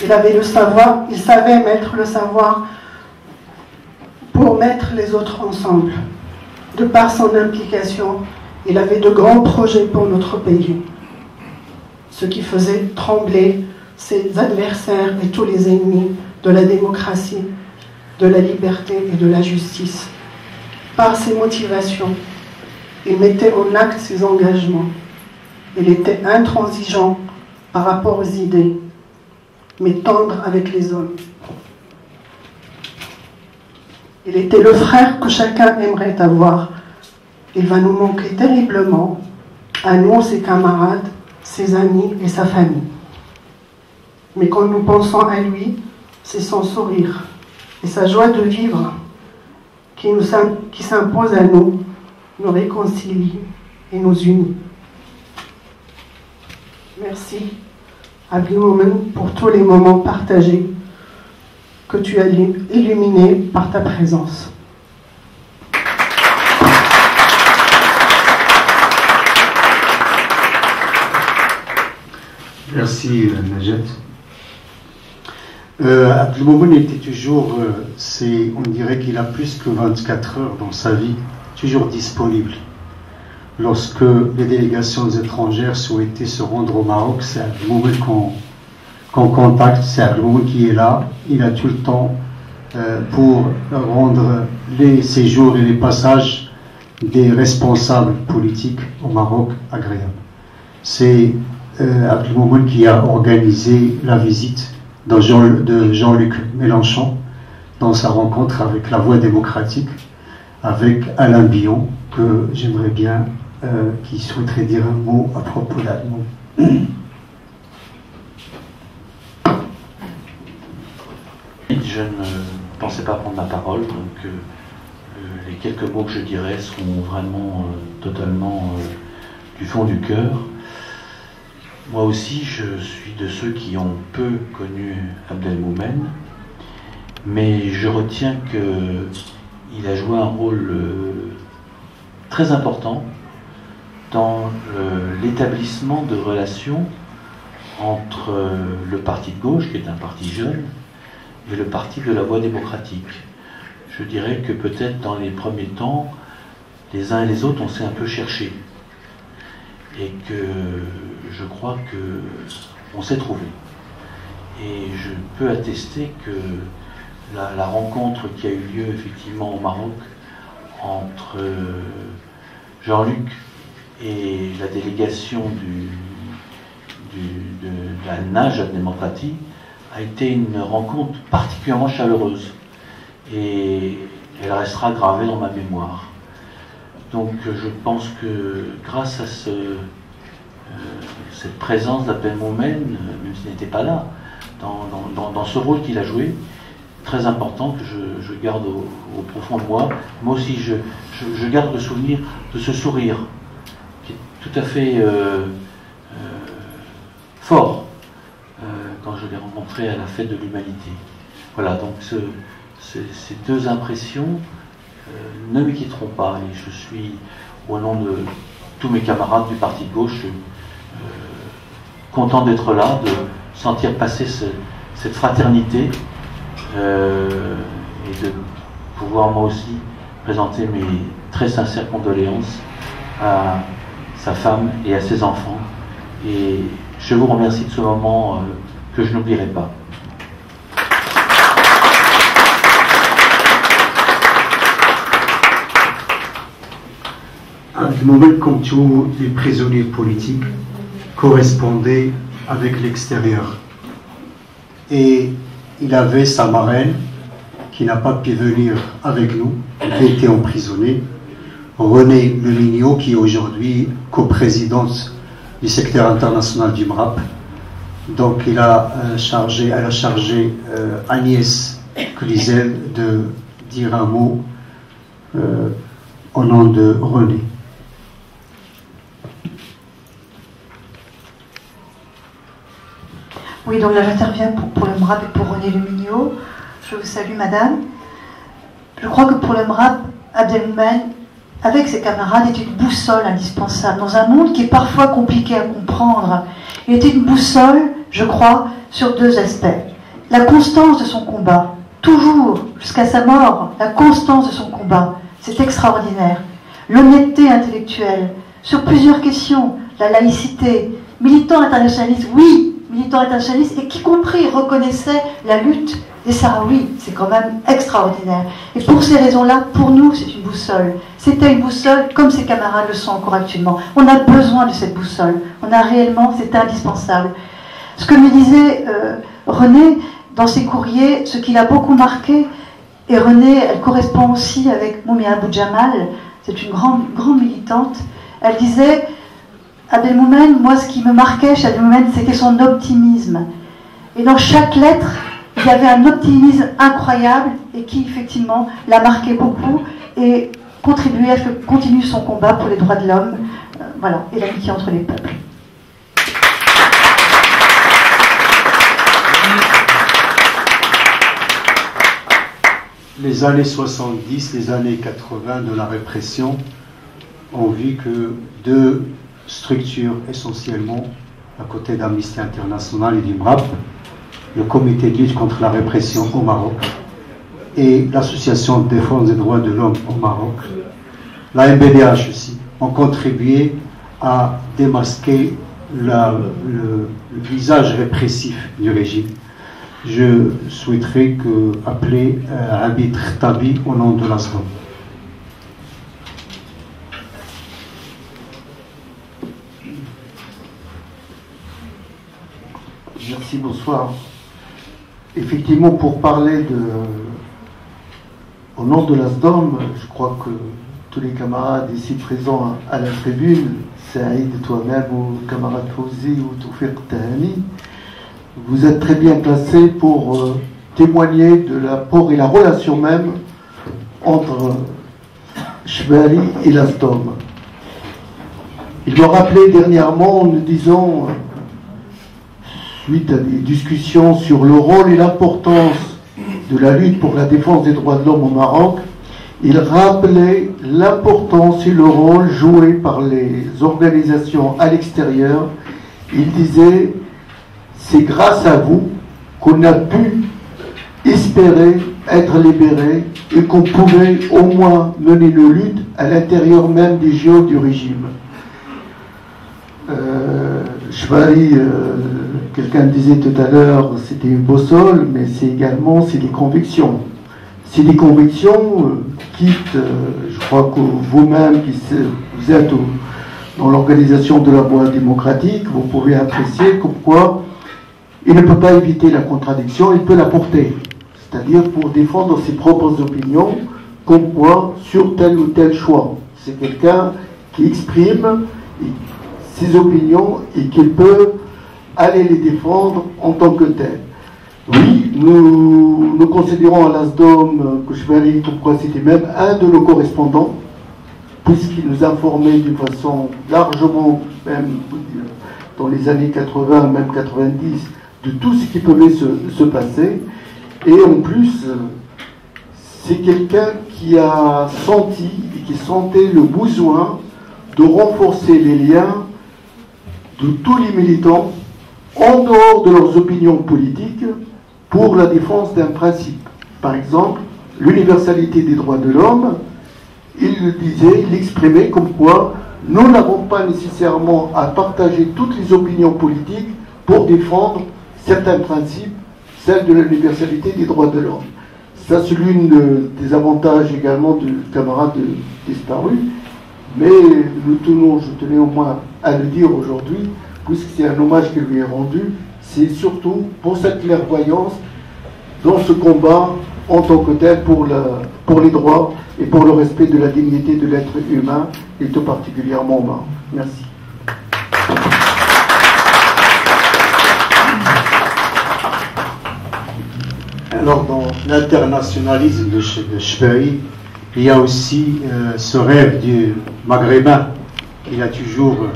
Il avait le savoir, il savait mettre le savoir pour mettre les autres ensemble. De par son implication, il avait de grands projets pour notre pays, ce qui faisait trembler ses adversaires et tous les ennemis de la démocratie, de la liberté et de la justice. Par ses motivations, il mettait en acte ses engagements. Il était intransigeant par rapport aux idées, mais tendre avec les hommes. Il était le frère que chacun aimerait avoir. Il va nous manquer terriblement, à nous, ses camarades, ses amis et sa famille. Mais quand nous pensons à lui, c'est son sourire et sa joie de vivre qui s'impose à nous, nous réconcilie et nous unit. Merci, Abdelmoumen, pour tous les moments partagés que tu as illuminés par ta présence. Merci, Najat. Abdelmoumen était toujours, on dirait qu'il a plus que 24 heures dans sa vie, toujours disponible. Lorsque les délégations étrangères souhaitaient se rendre au Maroc, c'est Abdelmoumen qu'on contacte, c'est Abdelmoumen qui est là. Il a tout le temps pour rendre les séjours et les passages des responsables politiques au Maroc agréables. C'est Abdelmoumen qui a organisé la visite de Jean-Luc Mélenchon dans sa rencontre avec la Voie démocratique, avec Alain Billon, que j'aimerais bien qui souhaiterait dire un mot à propos d'Abdelmoumen. Je ne pensais pas prendre la parole, donc les quelques mots que je dirais seront vraiment totalement du fond du cœur. Moi aussi, je suis de ceux qui ont peu connu Abdelmoumen, mais je retiens qu'il a joué un rôle très important dans l'établissement de relations entre le parti de gauche, qui est un parti jeune, et le parti de la Voie démocratique. Je dirais que peut-être dans les premiers temps, les uns et les autres, on s'est un peu cherché. Et que je crois qu'on s'est trouvé. Et je peux attester que la rencontre qui a eu lieu effectivement au Maroc entre Jean-Luc et la délégation de la nage démocratique a été une rencontre particulièrement chaleureuse. Et elle restera gravée dans ma mémoire. Donc je pense que grâce à cette présence d'Abdelmoumen, même s'il n'était pas là, dans ce rôle qu'il a joué, très important que je garde au profond de moi. Moi aussi, je garde le souvenir de ce sourire, qui est tout à fait fort, quand je l'ai rencontré à la fête de l'humanité. Voilà, donc ces deux impressions ne me quitteront pas, et je suis, au nom de tous mes camarades du parti de gauche, content d'être là, de sentir passer cette fraternité, et de pouvoir moi aussi présenter mes très sincères condoléances à sa femme et à ses enfants. Et je vous remercie de ce moment que je n'oublierai pas. Abdelmoumen, comme tous les prisonniers politiques, correspondait avec l'extérieur. Et il avait sa marraine, qui n'a pas pu venir avec nous, qui a été emprisonnée, Renée Lemignot, qui est aujourd'hui coprésidente du secteur international du MRAP. Donc elle a chargé Agnès Cluzel de dire un mot au nom de Renée. Oui, donc là j'interviens pour le MRAP et pour Renée Lemignot. Je vous salue, madame. Je crois que pour le MRAP, Abdelmoumen, avec ses camarades, était une boussole indispensable dans un monde qui est parfois compliqué à comprendre. Il était une boussole, je crois, sur deux aspects. La constance de son combat, toujours, jusqu'à sa mort, la constance de son combat, c'est extraordinaire. L'honnêteté intellectuelle, sur plusieurs questions, la laïcité, militant internationaliste, oui, militant internationaliste, et qui compris reconnaissait la lutte des Sahraouis. C'est quand même extraordinaire. Et pour ces raisons-là, pour nous, c'est une boussole. C'était une boussole comme ses camarades le sont encore actuellement. On a besoin de cette boussole. On a réellement, c'est indispensable. Ce que me disait Renée dans ses courriers, ce qui l'a beaucoup marqué, et Renée, elle correspond aussi avec Moumia Abou Jamal, c'est une grande militante, elle disait Abdelmoumen, moi, ce qui me marquait chez Abdelmoumen, c'était son optimisme. Et dans chaque lettre, il y avait un optimisme incroyable et qui, effectivement, l'a marqué beaucoup et contribué à ce que continue son combat pour les droits de l'homme, voilà, et l'amitié entre les peuples. Les années 70, les années 80 de la répression ont vu que deux structures essentiellement, à côté d'Amnesty International et du MRAP, le comité de lutte contre la répression au Maroc et l'association de défense des droits de l'homme au Maroc, la MBDH aussi, ont contribué à démasquer le visage répressif du régime. Je souhaiterais appeler Abid Khattabi au nom de l'ASDOM. Merci, bonsoir. Effectivement, pour parler au nom de l'ASDOM, je crois que tous les camarades ici présents à la tribune, Saïd, toi-même, ou le camarade Fouzi ou Toufiq Tahani, vous êtes très bien placés pour témoigner de l'apport et la relation même entre Chebali et l'ASDOM. Il me rappelait dernièrement en nous disant, suite à des discussions sur le rôle et l'importance de la lutte pour la défense des droits de l'homme au Maroc, il rappelait l'importance et le rôle joué par les organisations à l'extérieur. Il disait, c'est grâce à vous qu'on a pu espérer être libérés et qu'on pouvait au moins mener nos luttes à l'intérieur même des géos du régime. Chebali, quelqu'un disait tout à l'heure, c'était une boussole, mais c'est également des convictions. C'est des convictions, quitte, je crois que vous-même, vous êtes dans l'organisation de la voie démocratique, vous pouvez apprécier comme quoi il ne peut pas éviter la contradiction, il peut la porter. C'est-à-dire pour défendre ses propres opinions, comme quoi sur tel ou tel choix. C'est quelqu'un qui exprime ses opinions et qui peut aller les défendre en tant que tel. Oui, nous considérons à l'ASDOM que Chebali, comme quoi c'était même un de nos correspondants, puisqu'il nous informait d'une façon largement, même dans les années 80, même 90, de tout ce qui pouvait se passer. Et en plus, c'est quelqu'un qui a senti et qui sentait le besoin de renforcer les liens de tous les militants en dehors de leurs opinions politiques pour la défense d'un principe. Par exemple, l'universalité des droits de l'homme, il le disait, il l'exprimait comme quoi nous n'avons pas nécessairement à partager toutes les opinions politiques pour défendre certains principes, celle de l'universalité des droits de l'homme. Ça, c'est l'une des avantages également du camarade disparu, mais je tenais au moins à le dire aujourd'hui, puisque c'est un hommage qui lui est rendu, c'est surtout pour cette clairvoyance dans ce combat en tant que tel pour les droits et pour le respect de la dignité de l'être humain, et tout particulièrement au Maroc. Merci. Alors, dans l'internationalisme de Chebali, il y a aussi ce rêve du maghrébin qu'il a toujours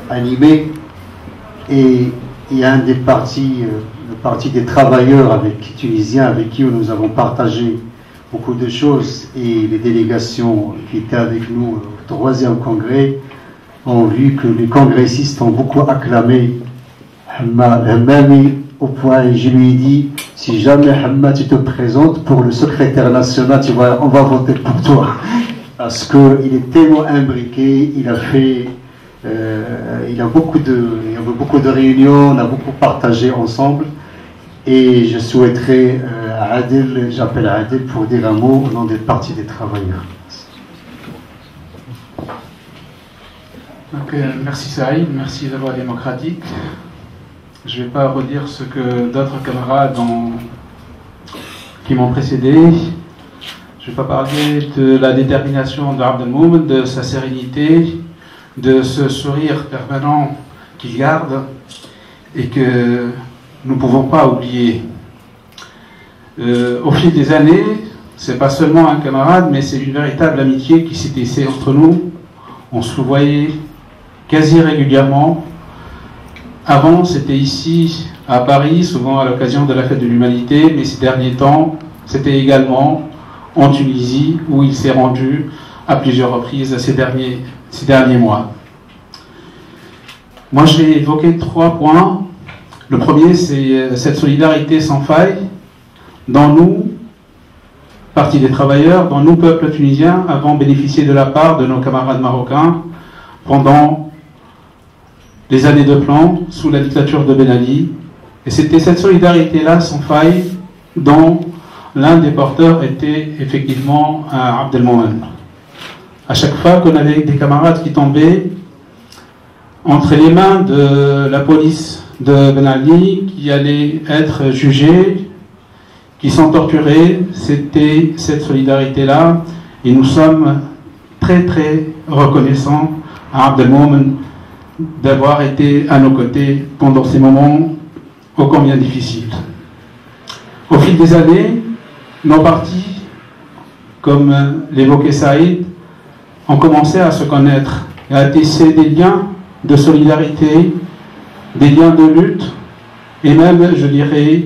animé, et il y a un des partis, le parti des travailleurs tunisiens avec qui nous avons partagé beaucoup de choses, et les délégations qui étaient avec nous au 3e congrès ont vu que les congressistes ont beaucoup acclamé Hammami, au point, je lui ai dit, si jamais Hamma tu te présentes pour le secrétaire national, tu vois, on va voter pour toi. Parce qu'il est tellement imbriqué, il a fait, il y a beaucoup de réunions, on a beaucoup partagé ensemble. Et je souhaiterais Adel, j'appelle Adel pour dire un mot au nom des partis des travailleurs. Donc, merci Saïd, merci la voie démocratique. Je ne vais pas redire ce que d'autres camarades qui m'ont précédé. Je ne vais pas parler de la détermination d'Abdelmoumen, de sa sérénité, de ce sourire permanent qu'il garde et que nous ne pouvons pas oublier. Au fil des années, c'est pas seulement un camarade, mais c'est une véritable amitié qui s'est tissée entre nous. On se voyait quasi régulièrement. Avant, c'était ici, à Paris, souvent à l'occasion de la fête de l'humanité, mais ces derniers temps, c'était également en Tunisie, où il s'est rendu à plusieurs reprises ces derniers mois. Moi, je vais évoquer 3 points. Le premier, c'est cette solidarité sans faille dont nous, Parti des travailleurs, dont nous, peuple tunisien, avons bénéficié de la part de nos camarades marocains pendant les années de plomb sous la dictature de Ben Ali. Et c'était cette solidarité-là sans faille dont l'un des porteurs était effectivement Abdelmomen. À chaque fois qu'on avait des camarades qui tombaient entre les mains de la police de Ben Ali, qui allaient être jugés, qui sont torturés, c'était cette solidarité-là. Et nous sommes très très reconnaissants à Abdelmomen d'avoir été à nos côtés pendant ces moments ô combien difficiles. Au fil des années, nos partis, comme l'évoquait Saïd, ont commencé à se connaître et à tisser des liens de solidarité, des liens de lutte et même, je dirais,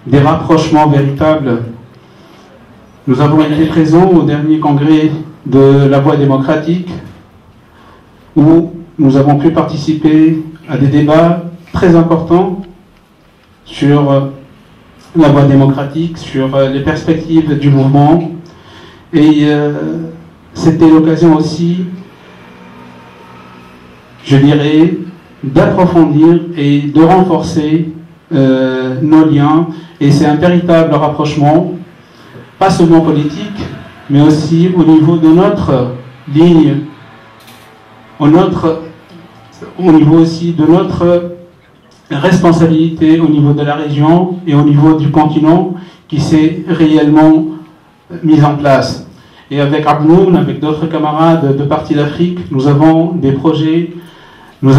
des rapprochements véritables. Nous avons été présents au dernier congrès de la Voie démocratique où nous avons pu participer à des débats très importants sur la Voie démocratique, sur les perspectives du mouvement. Et c'était l'occasion aussi, je dirais, d'approfondir et de renforcer nos liens. Et c'est un véritable rapprochement, pas seulement politique, mais aussi au niveau de notre ligne, au niveau aussi de notre responsabilité au niveau de la région et au niveau du continent qui s'est réellement mise en place. Et avec Abnoun, avec d'autres camarades de Parti d'Afrique, nous avons des projets, nous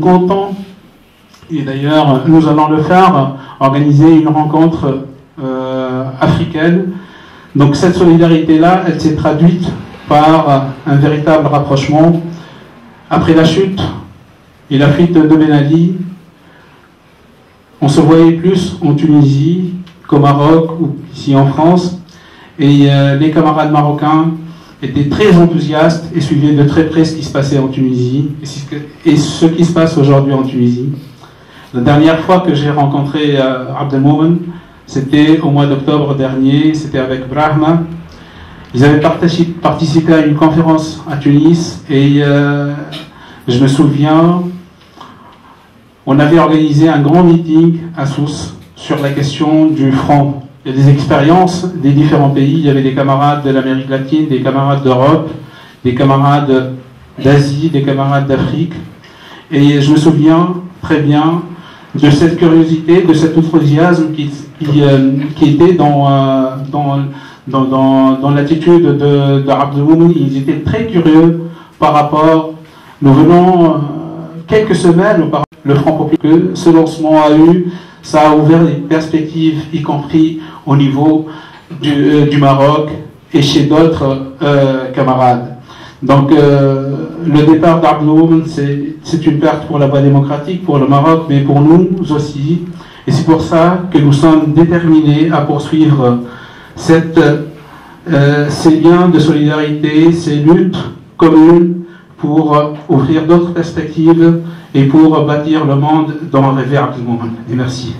comptons, et d'ailleurs nous allons le faire, organiser une rencontre africaine. Donc cette solidarité-là, elle s'est traduite par un véritable rapprochement. Après la chute et la fuite de Ben Ali, on se voyait plus en Tunisie qu'au Maroc ou ici en France. Et les camarades marocains étaient très enthousiastes et suivaient de très près ce qui se passait en Tunisie et ce qui se passe aujourd'hui en Tunisie. La dernière fois que j'ai rencontré Abdelmomen, c'était au mois d'octobre dernier, c'était avec Brahma. Ils avaient participé à une conférence à Tunis et je me souviens, on avait organisé un grand meeting à Sousse sur la question du front. Il y a des expériences des différents pays, il y avait des camarades de l'Amérique latine, des camarades d'Europe, des camarades d'Asie, des camarades d'Afrique. Et je me souviens très bien de cette curiosité, de cet enthousiasme qui était dans l'attitude de Abdelmomen. Ils étaient très curieux par rapport. Nous venons quelques semaines auparavant, le Front populaire, que ce lancement a eu, ça a ouvert des perspectives, y compris au niveau du Maroc et chez d'autres camarades. Donc le départ d'Abdelmomen, c'est une perte pour la Voie démocratique, pour le Maroc, mais pour nous aussi. Et c'est pour ça que nous sommes déterminés à poursuivre ces liens de solidarité, ces luttes communes pour ouvrir d'autres perspectives et pour bâtir le monde dont rêvait Abdelmomen. Et merci.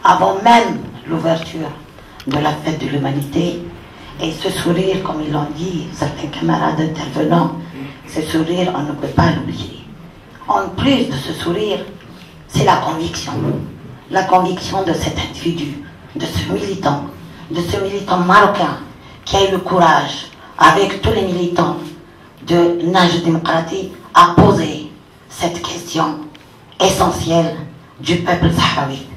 Avant même l'ouverture de la fête de l'humanité, et ce sourire, comme ils l'ont dit, certains camarades intervenants, ce sourire, on ne peut pas l'oublier. En plus de ce sourire, c'est la conviction de cet individu, de ce militant marocain qui a eu le courage, avec tous les militants de Nage démocratique, à poser cette question essentielle du peuple sahraoui.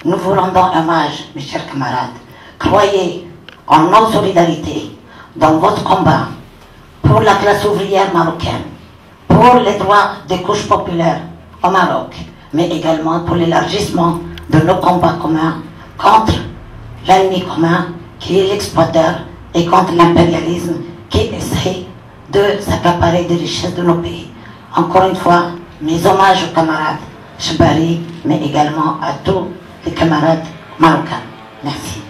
Nous vous rendons hommage, mes chers camarades. Croyez en notre solidarité, dans votre combat. pour la classe ouvrière marocaine, pour les droits des couches populaires au Maroc, mais également pour l'élargissement de nos combats communs contre l'ennemi commun qui est l'exploiteur et contre l'impérialisme qui essaie de s'accaparer des richesses de nos pays. Encore une fois, mes hommages aux camarades Chebari, mais également à tous les camarades marocains. Merci.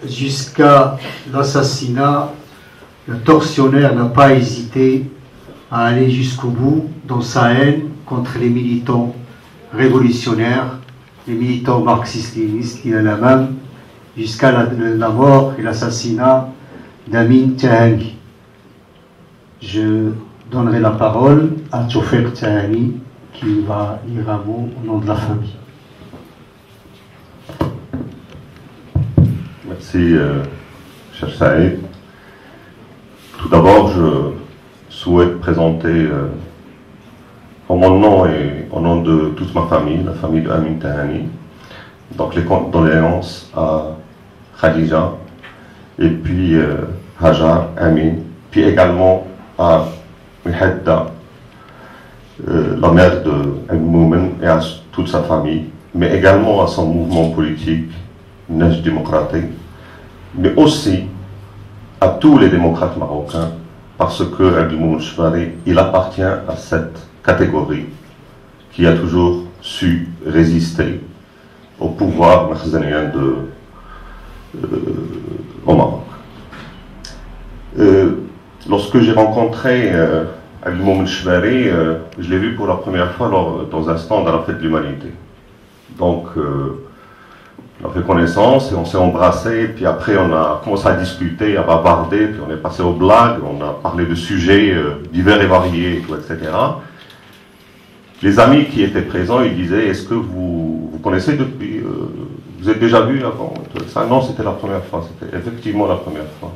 Jusqu'à l'assassinat, le tortionnaire n'a pas hésité à aller jusqu'au bout dans sa haine contre les militants révolutionnaires, les militants marxistes-léninistes qui allaient même jusqu'à la mort et l'assassinat d'Amin Tahani. Je donnerai la parole à Tchofek Tahani qui va lire un mot au nom de la famille. Merci, cher Saïd. Tout d'abord, je souhaite présenter en mon nom et au nom de toute ma famille, la famille de Amin Tahani, donc les condoléances à Khadija et puis Hajar, Amin, puis également à Mihedda, la mère de Moumen et à toute sa famille, mais également à son mouvement politique, Neige démocratique, mais aussi à tous les démocrates marocains, parce que Abdelmoumen Chebari, il appartient à cette catégorie qui a toujours su résister au pouvoir makhzanien au Maroc. Lorsque j'ai rencontré Abdelmoumen Chebari, je l'ai vu pour la première fois dans un stand à la Fête de l'Humanité. Donc, on a fait connaissance et on s'est embrassé, puis après on a commencé à discuter, à bavarder, puis on est passé aux blagues, on a parlé de sujets divers et variés, etc. Les amis qui étaient présents, ils disaient, est-ce que vous connaissez depuis, vous êtes déjà vu avant ça? Non, c'était la première fois, c'était effectivement la première fois.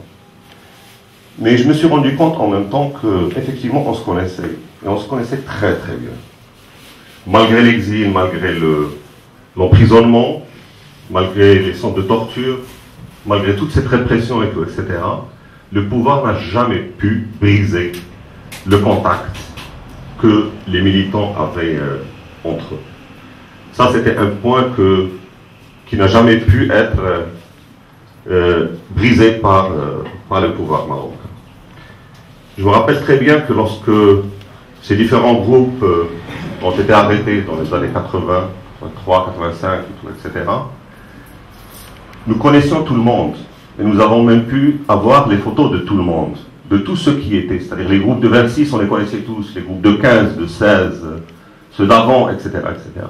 Mais je me suis rendu compte en même temps qu'effectivement on se connaissait, et on se connaissait très très bien. Malgré l'exil, malgré l'emprisonnement, malgré les centres de torture, malgré toute cette répression, etc., le pouvoir n'a jamais pu briser le contact que les militants avaient entre eux. Ça, c'était un point qui n'a jamais pu être brisé par le pouvoir marocain. Je me rappelle très bien que lorsque ces différents groupes ont été arrêtés dans les années 80, 83, 85, etc., nous connaissions tout le monde et nous avons même pu avoir les photos de tout le monde, de tous ceux qui étaient, c'est-à-dire les groupes de 26, on les connaissait tous, les groupes de 15, de 16, ceux d'avant, etc., etc.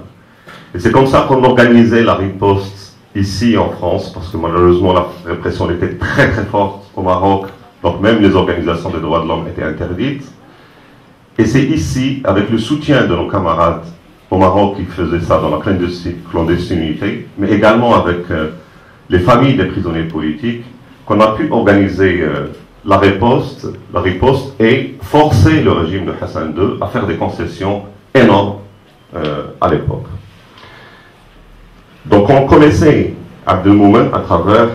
Et c'est comme ça qu'on organisait la riposte ici en France, parce que malheureusement la répression était très très forte au Maroc, donc même les organisations des droits de l'homme étaient interdites. Et c'est ici, avec le soutien de nos camarades au Maroc qui faisaient ça dans la clandestinité, mais également avec les familles des prisonniers politiques, qu'on a pu organiser la riposte et forcer le régime de Hassan II à faire des concessions énormes à l'époque. Donc on connaissait Abdelmoumen à travers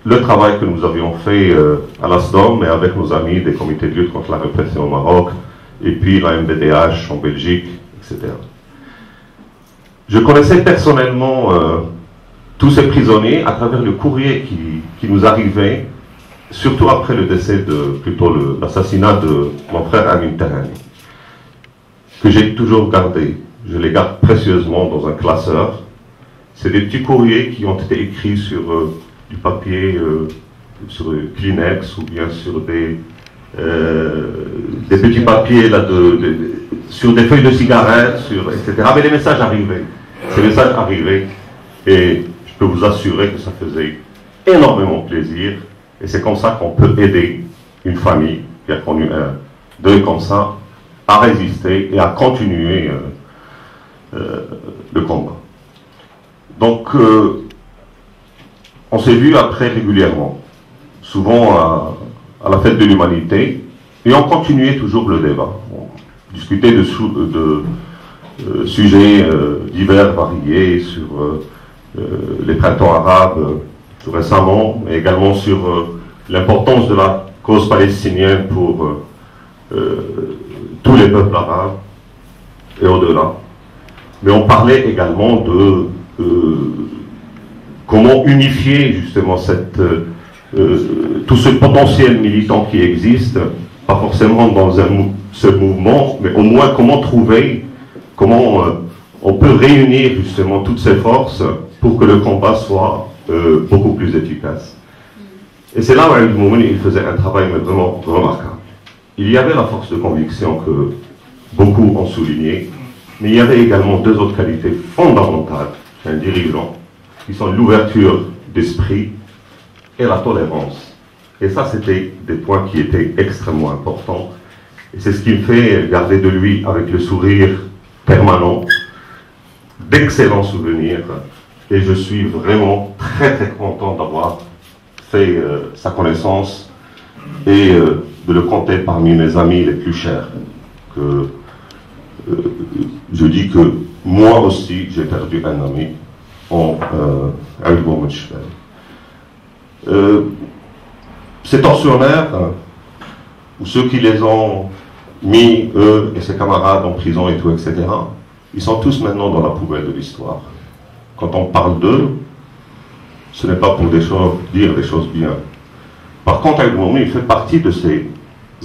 le travail que nous avions fait à l'ASDOM et avec nos amis des comités de lutte contre la répression au Maroc, et puis la MBDH en Belgique, etc. Je connaissais personnellement tous ces prisonniers à travers le courrier qui nous arrivait, surtout après le décès l'assassinat de mon frère Amin Tahani, que j'ai toujours gardé. Je les garde précieusement dans un classeur. C'est des petits courriers qui ont été écrits sur du papier, sur Kleenex ou bien sur des petits papiers là, sur des feuilles de cigarettes, etc. Mais les messages arrivaient. Ces messages arrivaient et je peux vous assurer que ça faisait énormément plaisir et c'est comme ça qu'on peut aider une famille qui a connu un deuil comme ça à résister et à continuer le combat. Donc on s'est vu après régulièrement, souvent à la Fête de l'Humanité, et on continuait toujours le débat. On discutait de sujets divers, variés, sur les printemps arabes tout récemment, mais également sur l'importance de la cause palestinienne pour tous les peuples arabes et au-delà. Mais on parlait également de comment unifier justement tout ce potentiel militant qui existe, pas forcément dans un seul mouvement, mais au moins comment trouver, comment on peut réunir justement toutes ces forces pour que le combat soit beaucoup plus efficace. Et c'est là où il faisait un travail vraiment remarquable. Il y avait la force de conviction que beaucoup ont souligné, mais il y avait également deux autres qualités fondamentales chez un dirigeant, qui sont l'ouverture d'esprit et la tolérance. Et ça, c'était des points qui étaient extrêmement importants. Et c'est ce qui me fait garder de lui, avec le sourire permanent, d'excellents souvenirs. Et je suis vraiment très très content d'avoir fait sa connaissance et de le compter parmi mes amis les plus chers. Je dis que moi aussi, j'ai perdu un ami en Ali Mohamed Chebali. Ces tortionnaires, ou ceux qui les ont mis, eux et ses camarades, en prison et tout, etc., ils sont tous maintenant dans la poubelle de l'histoire. Quand on parle d'eux, ce n'est pas pour dire des choses bien. Par contre, Ali Mohamed, il fait partie de ces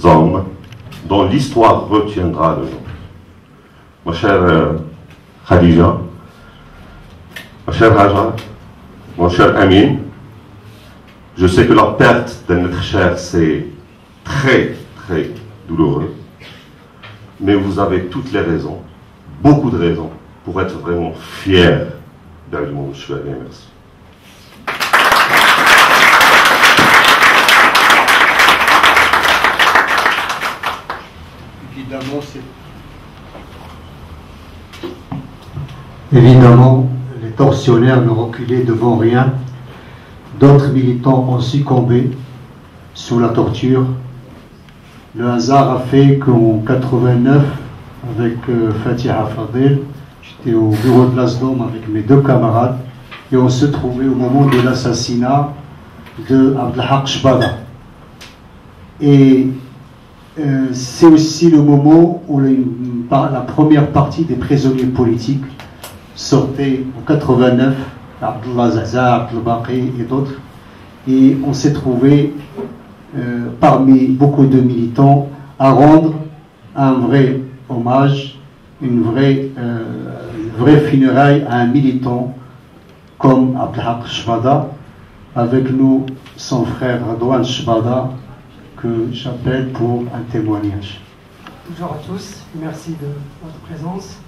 hommes dont l'histoire retiendra le nom. Ma chère Khadija, ma chère Hajar, mon cher Amin, je sais que la perte de notre cher, c'est très, très douloureux, mais vous avez toutes les raisons, beaucoup de raisons, pour être vraiment fiers d'Ali Mohamed Chebali. Merci. Évidemment, les tortionnaires ne reculaient devant rien. D'autres militants ont succombé sous la torture. Le hasard a fait qu'en 89, avec Fatiha Fadel, j'étais au bureau de l'ASDOM avec mes deux camarades et on se trouvait au moment de l'assassinat de Abdelhak Chbada. Et c'est aussi le moment où la première partie des prisonniers politiques sortait en 89, Abdullah Zaza, Abdel Baqi et d'autres, et on s'est trouvé parmi beaucoup de militants à rendre un vrai hommage, une vraie funéraille à un militant comme Abdelhak Chbada, avec nous son frère Radouane Chbada, que j'appelle pour un témoignage. Bonjour à tous, merci de votre présence.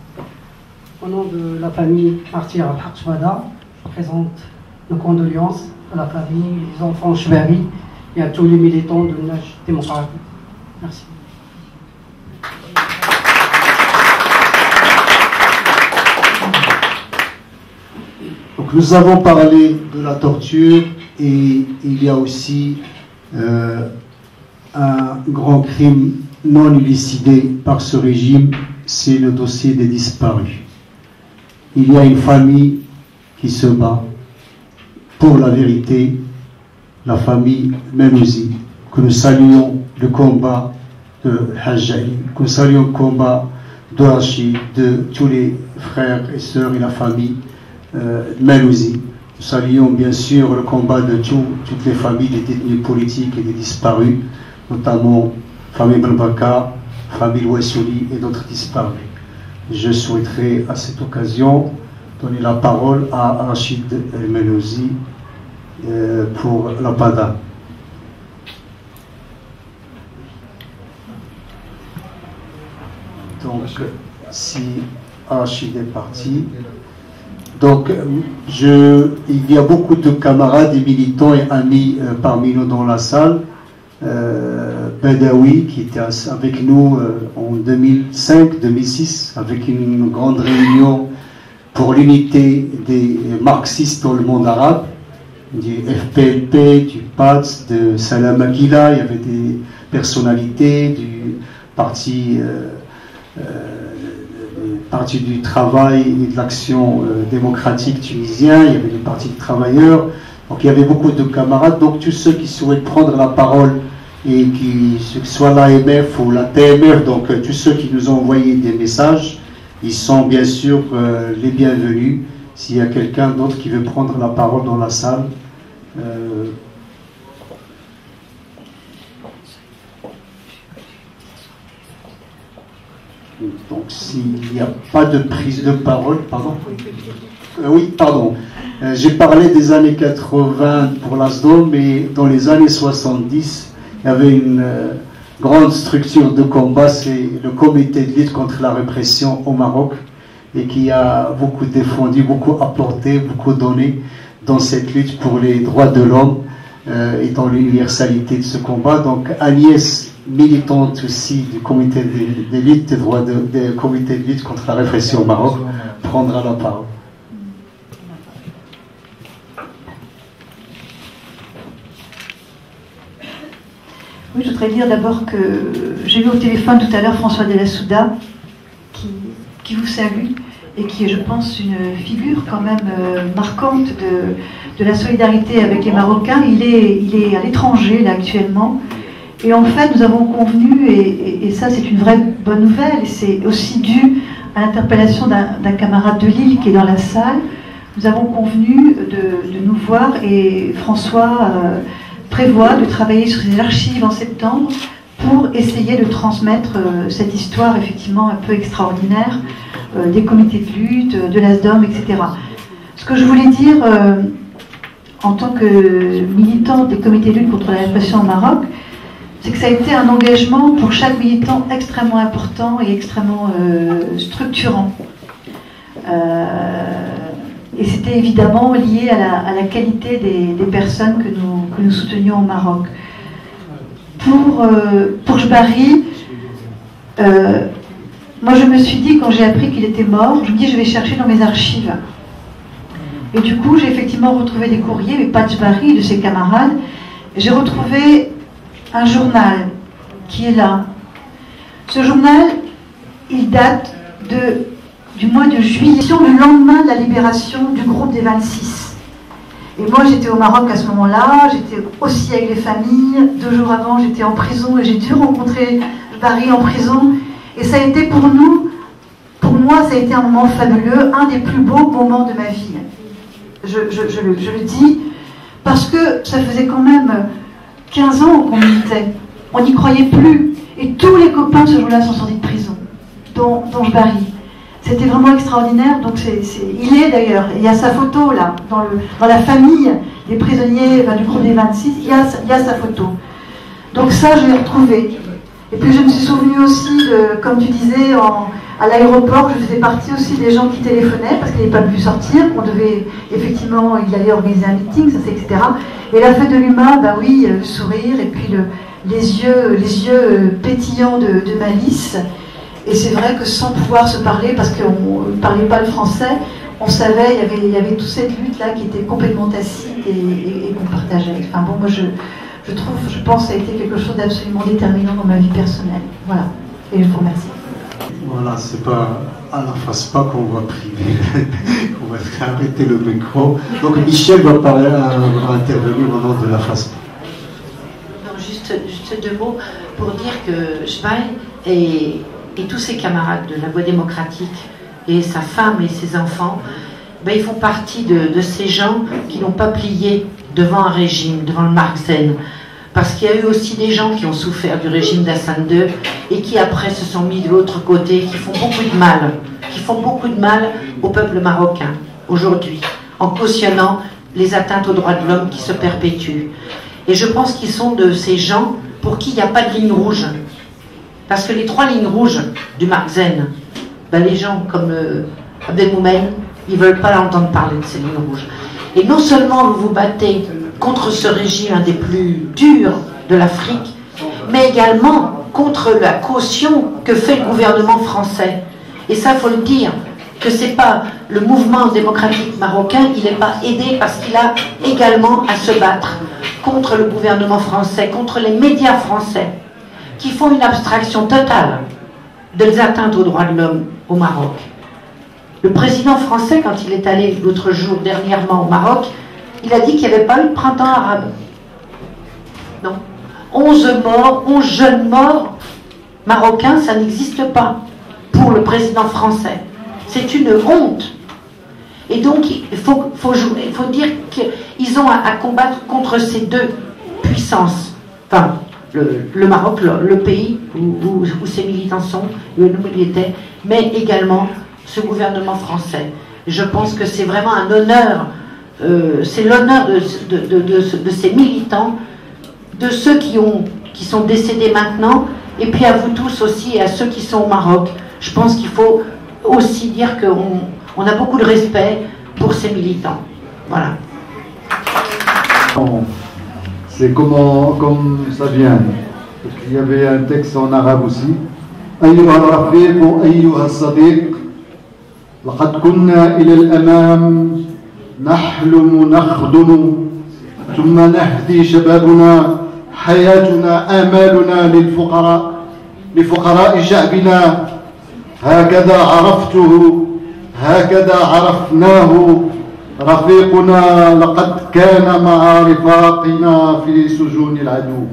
Au nom de la famille martyre Abdelhak Chbada, je présente nos condoléances à la famille, les enfants Chebali et à tous les militants de Najd démocratique. Merci. Donc nous avons parlé de la torture et il y a aussi un grand crime non élucidé par ce régime, c'est le dossier des disparus. Il y a une famille qui se bat pour la vérité, la famille Menouzi, que nous saluons le combat de Hajjali, que nous saluons le combat de Rachid, de tous les frères et sœurs et la famille Menouzi. Nous saluons bien sûr le combat de toutes les familles des détenus politiques et des disparus, notamment famille Belbaka, famille Ouessouli et d'autres disparus. Je souhaiterais à cette occasion donner la parole à Rachid El Menouzi pour la PADA. Donc, si Rachid est parti, donc il y a beaucoup de camarades et militants et amis parmi nous dans la salle. Badawi qui était avec nous en 2005-2006 avec une grande réunion pour l'unité des marxistes dans le monde arabe, du FPLP, du PATS, de Salam Aguila. Il y avait des personnalités du parti Parti du travail et de l'action démocratique tunisien, il y avait le Parti des travailleurs, donc il y avait beaucoup de camarades, donc tous ceux qui souhaitent prendre la parole, et que ce soit l'AMF ou la TMF, donc tous ceux qui nous ont envoyé des messages, ils sont bien sûr les bienvenus. S'il y a quelqu'un d'autre qui veut prendre la parole dans la salle, donc s'il n'y a pas de prise de parole, pardon. Oui, pardon. J'ai parlé des années 80 pour l'ASDO, mais dans les années 70, il y avait une grande structure de combat, c'est le comité de lutte contre la répression au Maroc, et qui a beaucoup défendu, beaucoup apporté, beaucoup donné dans cette lutte pour les droits de l'homme et dans l'universalité de ce combat. Donc Agnès, militante aussi du comité de lutte des droits du comité de lutte contre la répression au Maroc, prendra la parole. Oui, je voudrais dire d'abord que j'ai eu au téléphone tout à l'heure François de la Souda, qui vous salue et qui est, je pense, une figure quand même marquante de la solidarité avec les Marocains. Il est à l'étranger là actuellement, et en fait nous avons convenu, et ça c'est une vraie bonne nouvelle, et c'est aussi dû à l'interpellation d'un camarade de Lille qui est dans la salle. Nous avons convenu de nous voir, et François prévoit de travailler sur ses archives en septembre pour essayer de transmettre cette histoire effectivement un peu extraordinaire des comités de lutte, de l'ASDOM, etc. Ce que je voulais dire en tant que militante des comités de lutte contre la répression au Maroc, c'est que ça a été un engagement pour chaque militant extrêmement important et extrêmement structurant. Et c'était évidemment lié à la qualité des personnes que nous soutenions au Maroc. Pour Jbari, moi je me suis dit, quand j'ai appris qu'il était mort, je me dis je vais chercher dans mes archives. Et du coup j'ai effectivement retrouvé des courriers, mais pas de Jbari, de ses camarades. J'ai retrouvé un journal qui est là. Ce journal, il date du mois de juillet, le lendemain de la libération du groupe des 26. Et moi j'étais au Maroc à ce moment-là, j'étais aussi avec les familles. 2 jours avant j'étais en prison et j'ai dû rencontrer Jbari en prison. Et ça a été pour moi ça a été un moment fabuleux, un des plus beaux moments de ma vie. Je le dis parce que ça faisait quand même 15 ans qu'on militait. On n'y croyait plus. Et tous les copains ce jour-là sont sortis de prison, dont Jbari. C'était vraiment extraordinaire. Donc il est d'ailleurs, il y a sa photo là, dans la famille des prisonniers du groupe des 26, il y a sa photo. Donc ça, je l'ai retrouvé. Et puis je me suis souvenue aussi, comme tu disais, à l'aéroport, je faisais partie aussi des gens qui téléphonaient parce qu'il n'avait pas pu sortir, qu'on devait, effectivement, il allait organiser un meeting, ça c'est etc. Et la fête de l'humain, bah oui, le sourire, et puis les yeux pétillants de malice. Et c'est vrai que sans pouvoir se parler, parce qu'on ne parlait pas le français, on savait, il y avait toute cette lutte-là qui était complètement tacite et qu'on partageait. Enfin bon, moi je pense que ça a été quelque chose d'absolument déterminant dans ma vie personnelle. Voilà. Et je vous remercie. Voilà, c'est pas à la FASPA qu'on va priver, on va arrêter le micro. Donc Michel va intervenir au nom de la FASPA. Non, juste 2 mots pour dire que Jbari et tous ses camarades de la Voie démocratique, et sa femme et ses enfants, ben, ils font partie de ces gens qui n'ont pas plié devant un régime, devant le Marzahn. Parce qu'il y a eu aussi des gens qui ont souffert du régime d'Hassan II et qui après se sont mis de l'autre côté, qui font beaucoup de mal au peuple marocain aujourd'hui, en cautionnant les atteintes aux droits de l'homme qui se perpétuent. Et je pense qu'ils sont de ces gens pour qui il n'y a pas de ligne rouge. Parce que les 3 lignes rouges du Marzahn, ben les gens comme Abdelmoumen, ils ne veulent pas entendre parler de ces lignes rouges. Et non seulement vous vous battez contre ce régime, un des plus durs de l'Afrique, mais également contre la caution que fait le gouvernement français. Et ça, il faut le dire, que c'est pas le mouvement démocratique marocain, il n'est pas aidé parce qu'il a également à se battre contre le gouvernement français, contre les médias français, qui font une abstraction totale des atteintes aux droits de l'homme au Maroc. Le président français, quand il est allé l'autre jour, dernièrement au Maroc, il a dit qu'il n'y avait pas eu de printemps arabe. Non. 11 morts, 11 jeunes morts marocains, ça n'existe pas pour le président français. C'est une honte. Et donc, il faut dire qu'ils ont à combattre contre ces deux puissances. Enfin, le Maroc, le pays où ces militants sont, où nous militaient, mais également ce gouvernement français. Je pense que c'est vraiment un honneur, c'est l'honneur de ces militants, de ceux qui sont décédés maintenant, et puis à vous tous aussi, et à ceux qui sont au Maroc. Je pense qu'il faut aussi dire qu'on a beaucoup de respect pour ces militants. Voilà. C'est comme ça vient. Il y avait un texte en arabe aussi. أيها الرفيق أيها الصديق لقد كنا إلى الأمام نحلم نخدم ثم نهدي شبابنا حياتنا آمالنا لفقراء شعبنا هكذا عرفته هكذا عرفناه رفيقنا لقد كان مع رفاقنا في سجون العدو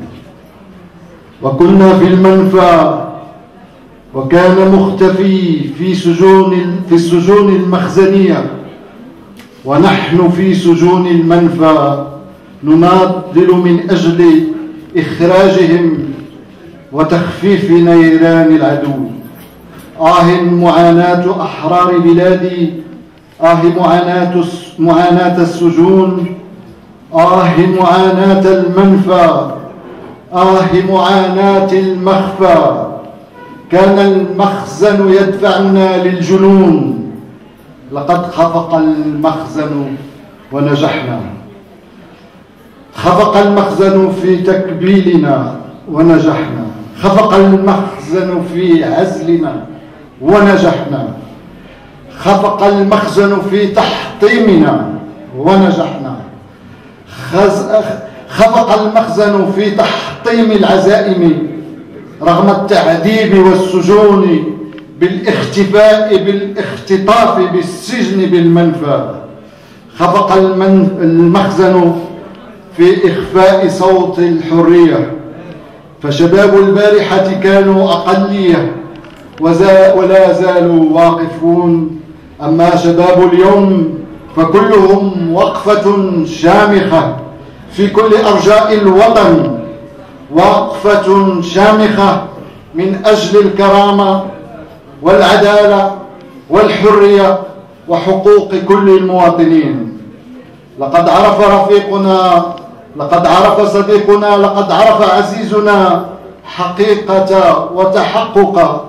وكنا في المنفى وكان مختفي في السجون المخزنية ونحن في سجون المنفى نناضل من أجل إخراجهم وتخفيف نيران العدو معاناة أحرار بلادي معاناة السجون معاناة المنفى معاناة المخفى كان المخزن يدفعنا للجنون لقد خفق المخزن ونجحنا خفق المخزن في تكبيلنا ونجحنا خفق المخزن في عزلنا ونجحنا خفق المخزن في تحطيمنا ونجحنا خفق المخزن في تحطيم العزائم رغم التعذيب والسجون بالاختطاف بالسجن بالمنفى خفق المخزن في إخفاء صوت الحرية فشباب البارحة كانوا أقلية ولا زالوا واقفون أما شباب اليوم فكلهم وقفة شامخة في كل أرجاء الوطن وقفة شامخة من أجل الكرامة والعدالة والحرية وحقوق كل المواطنين لقد عرف رفيقنا لقد عرف صديقنا لقد عرف عزيزنا حقيقة وتحقق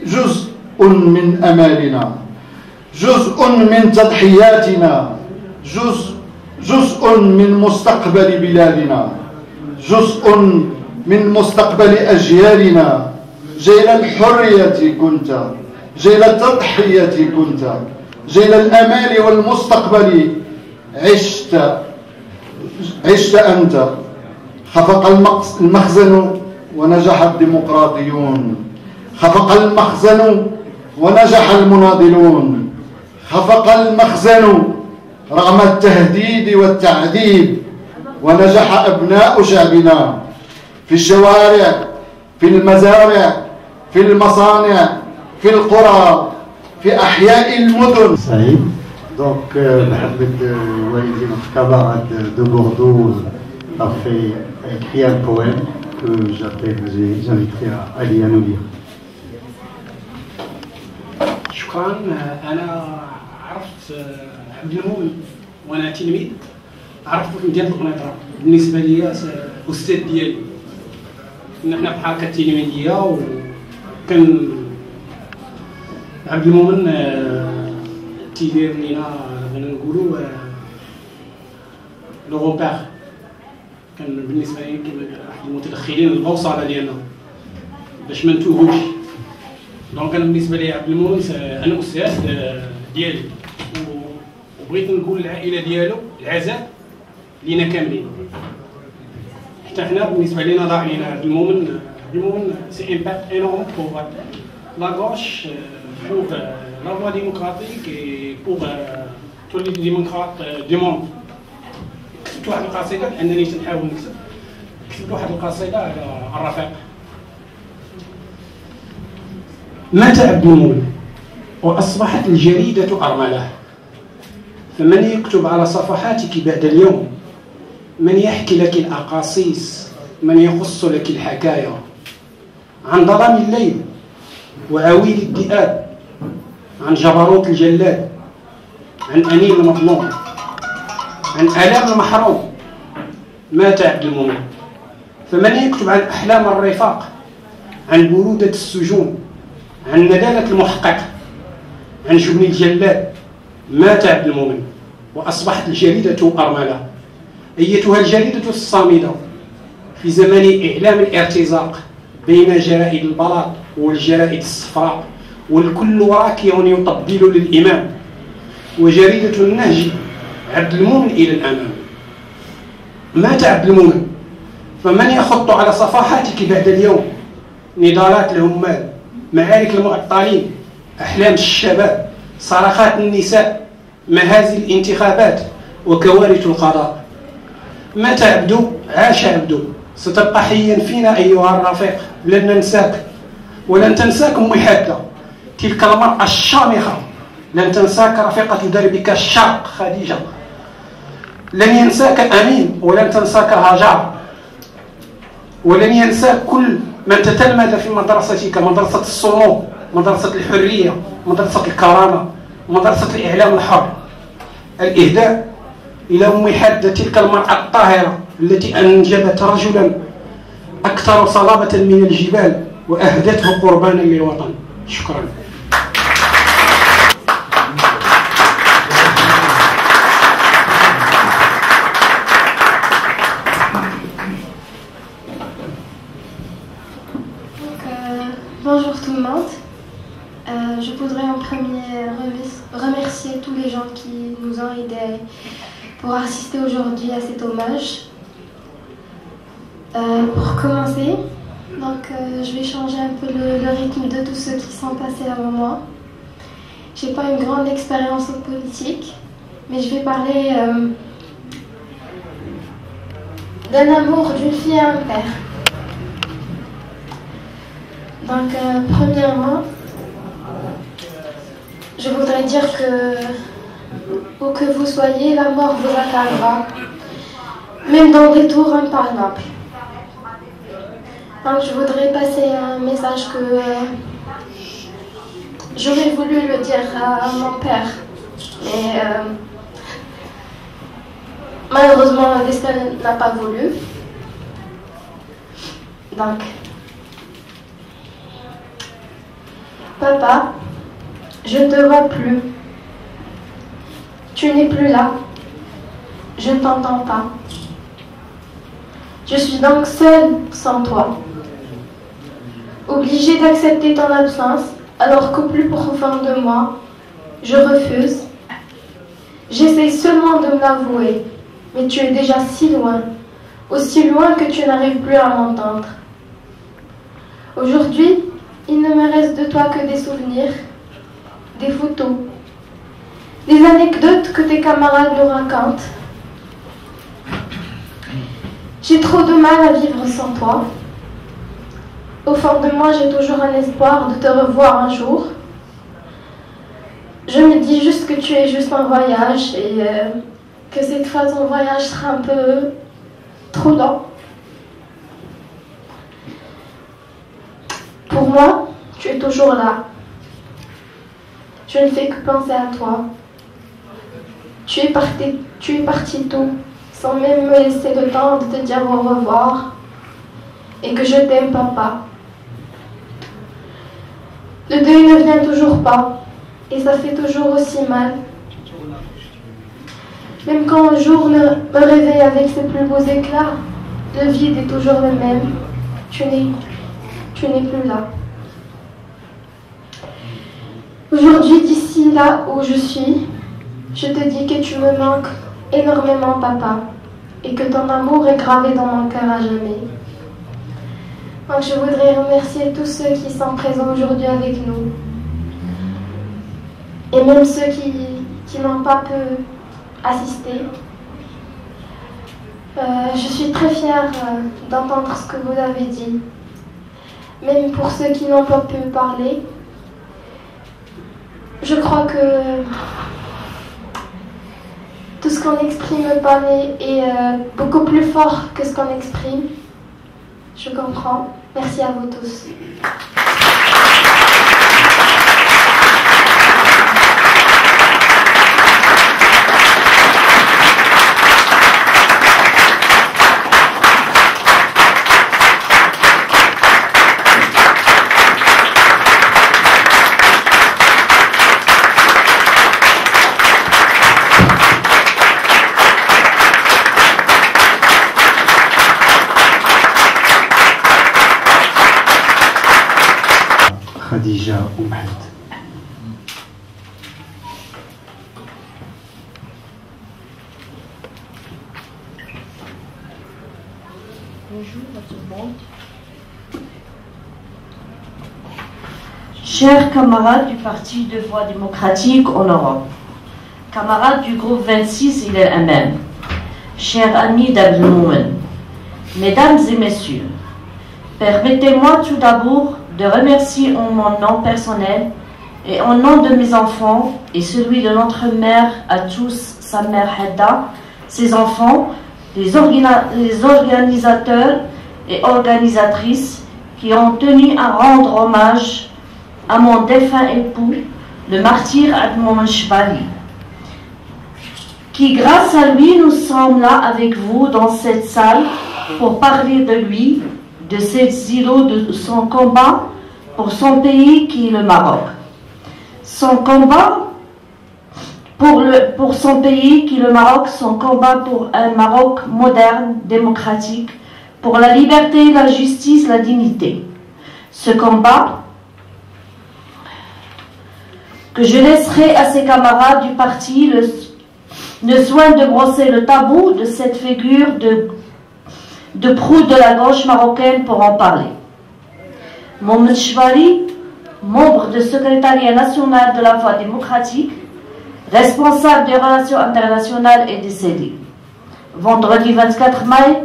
جزء من أمالنا جزء من تضحياتنا جزء من مستقبل بلادنا جزء من مستقبل أجيالنا جيل الحرية كنت جيل التضحية كنت جيل الأمال والمستقبل عشت أنت خفق المخزن ونجح الديمقراطيون خفق المخزن ونجح المناضلون خفق المخزن رغم التهديد والتعذيب ونجح أبناء شعبنا في الشوارع في المزارع في المصانع في القرى في أحياء المدن. Donc, notre camarade de Bordeaux a écrit un poème que j'inviterai Ali à nous lire. شكرا. أنا عرفت عبد المؤمن وأنا تلميذ عرفت في مدينة القنيطرة بالنسبة لي أستاذ ديالي كنا حنا في الحركة التلميذية وكان عبد المؤمن تيدير لينا بغينا نقولوا لو غوبير كان بالنسبة لي واحد المتدخلين البوصلة ديالنا باش ما نتوهوش. دونك انا بالنسبه لي عبد المؤمن انا استاذ ديالي وبغيت نقول العائله ديالو العزاء لينا كاملين حتى حنا بالنسبه لينا ضاعين. عبد المؤمن سي امباكت انورم بور لا غوش pour la voie démocratique et pour tous les démocrates du monde. كتبت واحد القصيدة لأنني تنحاول نكتب. كتبت واحد القصيدة على الرفاق. مات عبد المولى وأصبحت الجريدة أرملة، فمن يكتب على صفحاتك بعد اليوم؟ من يحكي لك الأقاصيص؟ من يقص لك الحكاية عن ظلام الليل وعويل الذئاب، عن جبروت الجلاد، عن أنين المظلوم، عن آلام المحروم؟ مات عبد المؤمن. فمن يكتب عن أحلام الرفاق، عن برودة السجون، عن ندالة المحقق، عن جبن الجلاد؟ مات عبد المؤمن وأصبحت الجريدة أرملة. أيتها الجريدة الصامدة في زمن إعلام الارتزاق بين جرائد البلاط والجرائد الصفراء، والكل راكع يطبل للإمام، وجريدة النهج عبد المؤمن إلى الأمام. مات عبد المؤمن، فمن يخط على صفحاتك بعد اليوم؟ نضالات العمال، معارك المعطلين، أحلام الشباب، صرخات النساء، مهازل الانتخابات، وكوارث القضاء. مات عبدو، عاش عبدو، ستبقى حيا فينا أيها الرفيق، لن ننساك ولن تنساك أمي حادة، تلك المرأة الشامخة، لن تنساك رفيقة دربك الشاق خديجة، لن ينساك أمين ولن تنساك هاجر، ولن ينساك كل من تتلمذ في مدرستك، مدرسة الصمود، مدرسة الحرية، مدرسة الكرامة، مدرسة الإعلام الحر. الإهداء إلى أم حادة، تلك المرأة الطاهرة التي أنجبت رجلا أكثر صلابة من الجبال وأهدته قربانا للوطن. شكرا. Bonjour tout le monde. Je voudrais en premier remercier tous les gens qui nous ont aidés pour assister aujourd'hui à cet hommage. Pour commencer, donc, je vais changer un peu le rythme de tous ceux qui sont passés avant moi. Je n'ai pas une grande expérience en politique, mais je vais parler d'un amour d'une fille à un père. Donc, premièrement, je voudrais dire que où que vous soyez, la mort vous atteindra, même dans des tours imparables. Donc, je voudrais passer un message que j'aurais voulu le dire à mon père, mais malheureusement, le destin n'a pas voulu. Donc, papa, je ne te vois plus. Tu n'es plus là. Je ne t'entends pas. Je suis donc seule sans toi. Obligée d'accepter ton absence, alors qu'au plus profond de moi, je refuse. J'essaie seulement de me l'avouer, mais tu es déjà si loin, aussi loin que tu n'arrives plus à m'entendre. Aujourd'hui, il ne me reste de toi que des souvenirs, des photos, des anecdotes que tes camarades nous racontent. J'ai trop de mal à vivre sans toi. Au fond de moi, j'ai toujours un espoir de te revoir un jour. Je me dis juste que tu es juste en voyage et que cette fois ton voyage sera un peu trop lent. Pour moi, tu es toujours là. Je ne fais que penser à toi. Tu es parti tôt, sans même me laisser le temps de te dire au revoir et que je t'aime, papa. Le deuil ne vient toujours pas et ça fait toujours aussi mal. Même quand un jour me réveille avec ses plus beaux éclats, le vide est toujours le même. Tu n'es plus là. Aujourd'hui, d'ici là où je suis, je te dis que tu me manques énormément, papa, et que ton amour est gravé dans mon cœur à jamais. Donc je voudrais remercier tous ceux qui sont présents aujourd'hui avec nous. et même ceux qui n'ont pas pu assister. Je suis très fière d'entendre ce que vous avez dit. Même pour ceux qui n'ont pas pu parler, je crois que tout ce qu'on exprime parler est beaucoup plus fort que ce qu'on exprime. Je comprends. Merci à vous tous. Khadija Oumed. Bonjour à tout le monde. Chers camarades du Parti de Voix démocratique en Europe, camarades du groupe 26 Il est MM, chers amis d'Abdelmoumen, mesdames et messieurs, permettez-moi tout d'abord de remercier en mon nom personnel et en nom de mes enfants et celui de notre mère à tous, sa mère Hedda, ses enfants, les organisateurs et organisatrices qui ont tenu à rendre hommage à mon défunt époux, le martyr Abdelmoumen Chebali, qui grâce à lui nous sommes là avec vous dans cette salle pour parler de lui, de ces îlots, de son combat pour son pays qui est le Maroc. Son combat pour son pays qui est le Maroc, son combat pour un Maroc moderne, démocratique, pour la liberté, la justice, la dignité. Ce combat que je laisserai à ses camarades du parti le soin de brosser le tabou de cette figure de proue de la gauche marocaine pour en parler. Moumen Chebali, membre du secrétariat national de la Voix démocratique, responsable des relations internationales, est décédé vendredi 24 mai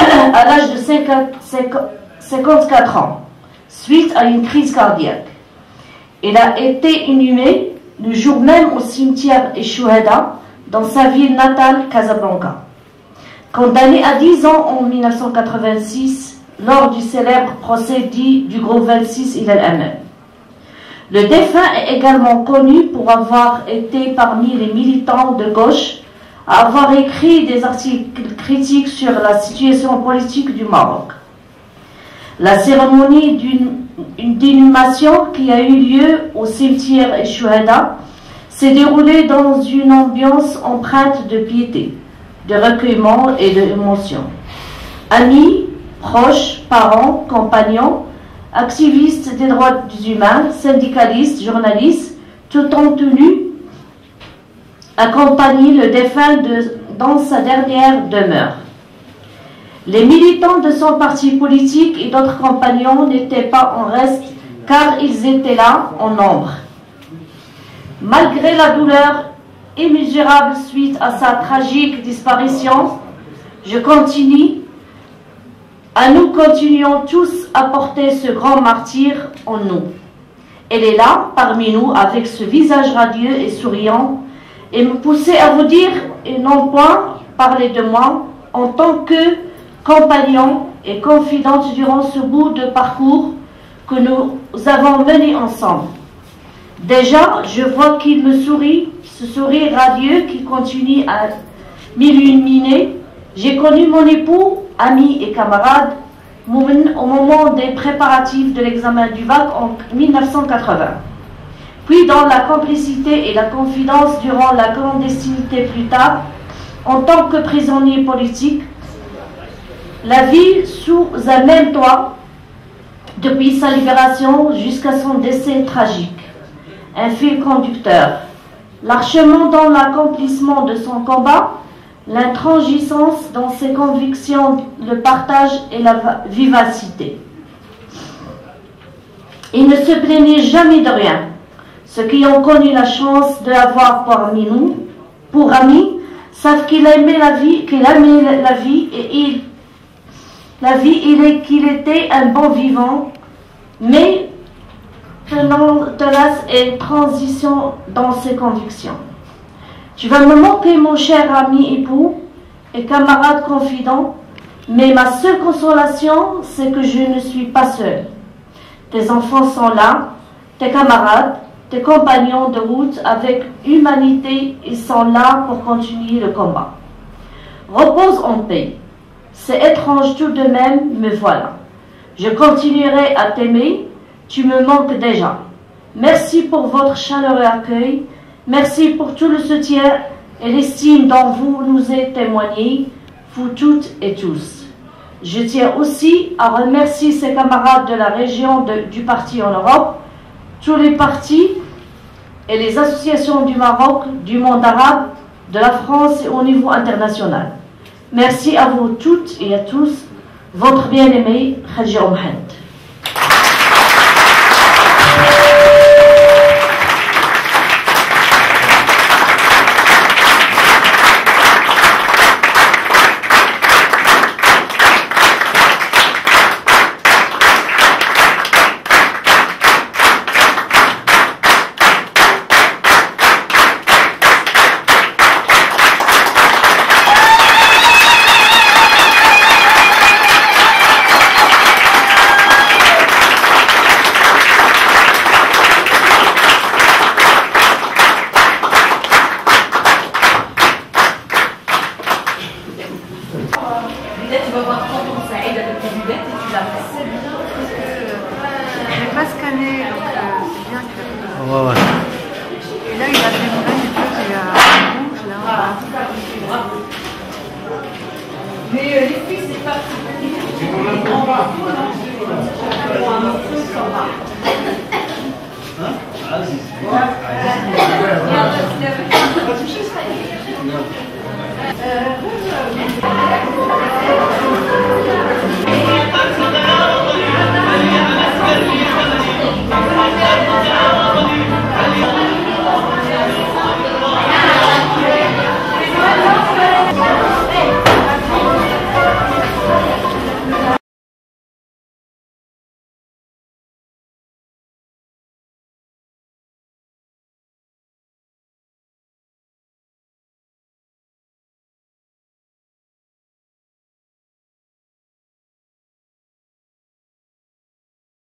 à l'âge de 54 ans, suite à une crise cardiaque. Il a été inhumé le jour même au cimetière Chouhada, dans sa ville natale, Casablanca. Condamné à 10 ans en 1986 lors du célèbre procès dit du groupe 26 Il est MM. Le défunt est également connu pour avoir été parmi les militants de gauche à avoir écrit des articles critiques sur la situation politique du Maroc. La cérémonie d'inhumation qui a eu lieu au cimetière Chouhada s'est déroulée dans une ambiance empreinte de piété, de recueillement et d'émotion. Amis, proches, parents, compagnons, activistes des droits humains, syndicalistes, journalistes, tout ont tenu accompagner le défunt dans sa dernière demeure. Les militants de son parti politique et d'autres compagnons n'étaient pas en reste car ils étaient là en nombre. Malgré la douleur immesurable suite à sa tragique disparition, nous continuons tous à porter ce grand martyr en nous. Elle est là, parmi nous, avec ce visage radieux et souriant, et me pousser à vous dire, et non point parler de moi, en tant que compagnon et confidente durant ce bout de parcours que nous avons mené ensemble. Déjà, je vois qu'il me sourit, ce sourire radieux qui continue à m'illuminer. J'ai connu mon époux, ami et camarade, Moumen, au moment des préparatifs de l'examen du bac en 1980. Puis dans la complicité et la confidence durant la clandestinité plus tard, en tant que prisonnier politique, la vie sous un même toit, depuis sa libération jusqu'à son décès tragique. Un fil conducteur. L'archement dans l'accomplissement de son combat, l'intransigeance dans ses convictions, le partage et la vivacité. Il ne se plaignait jamais de rien. Ceux qui ont connu la chance de l'avoir parmi nous, pour ami, savent qu'il aimait la vie, et qu'il était un bon vivant, mais tenace et transition dans ses convictions. Tu vas me manquer, mon cher ami époux et camarade confident, mais ma seule consolation, c'est que je ne suis pas seule. Tes enfants sont là, tes camarades, tes compagnons de route avec humanité, ils sont là pour continuer le combat. Repose en paix. C'est étrange tout de même, me voilà. Je continuerai à t'aimer, tu me manques déjà. Merci pour votre chaleureux accueil, merci pour tout le soutien et l'estime dont vous nous êtes témoignés, vous toutes et tous. Je tiens aussi à remercier ses camarades de la région du parti en Europe, tous les partis et les associations du Maroc, du monde arabe, de la France et au niveau international. Merci à vous toutes et à tous, votre bien-aimé Khadija Mohamed. Je n'ai pas scanné, donc c'est bien que...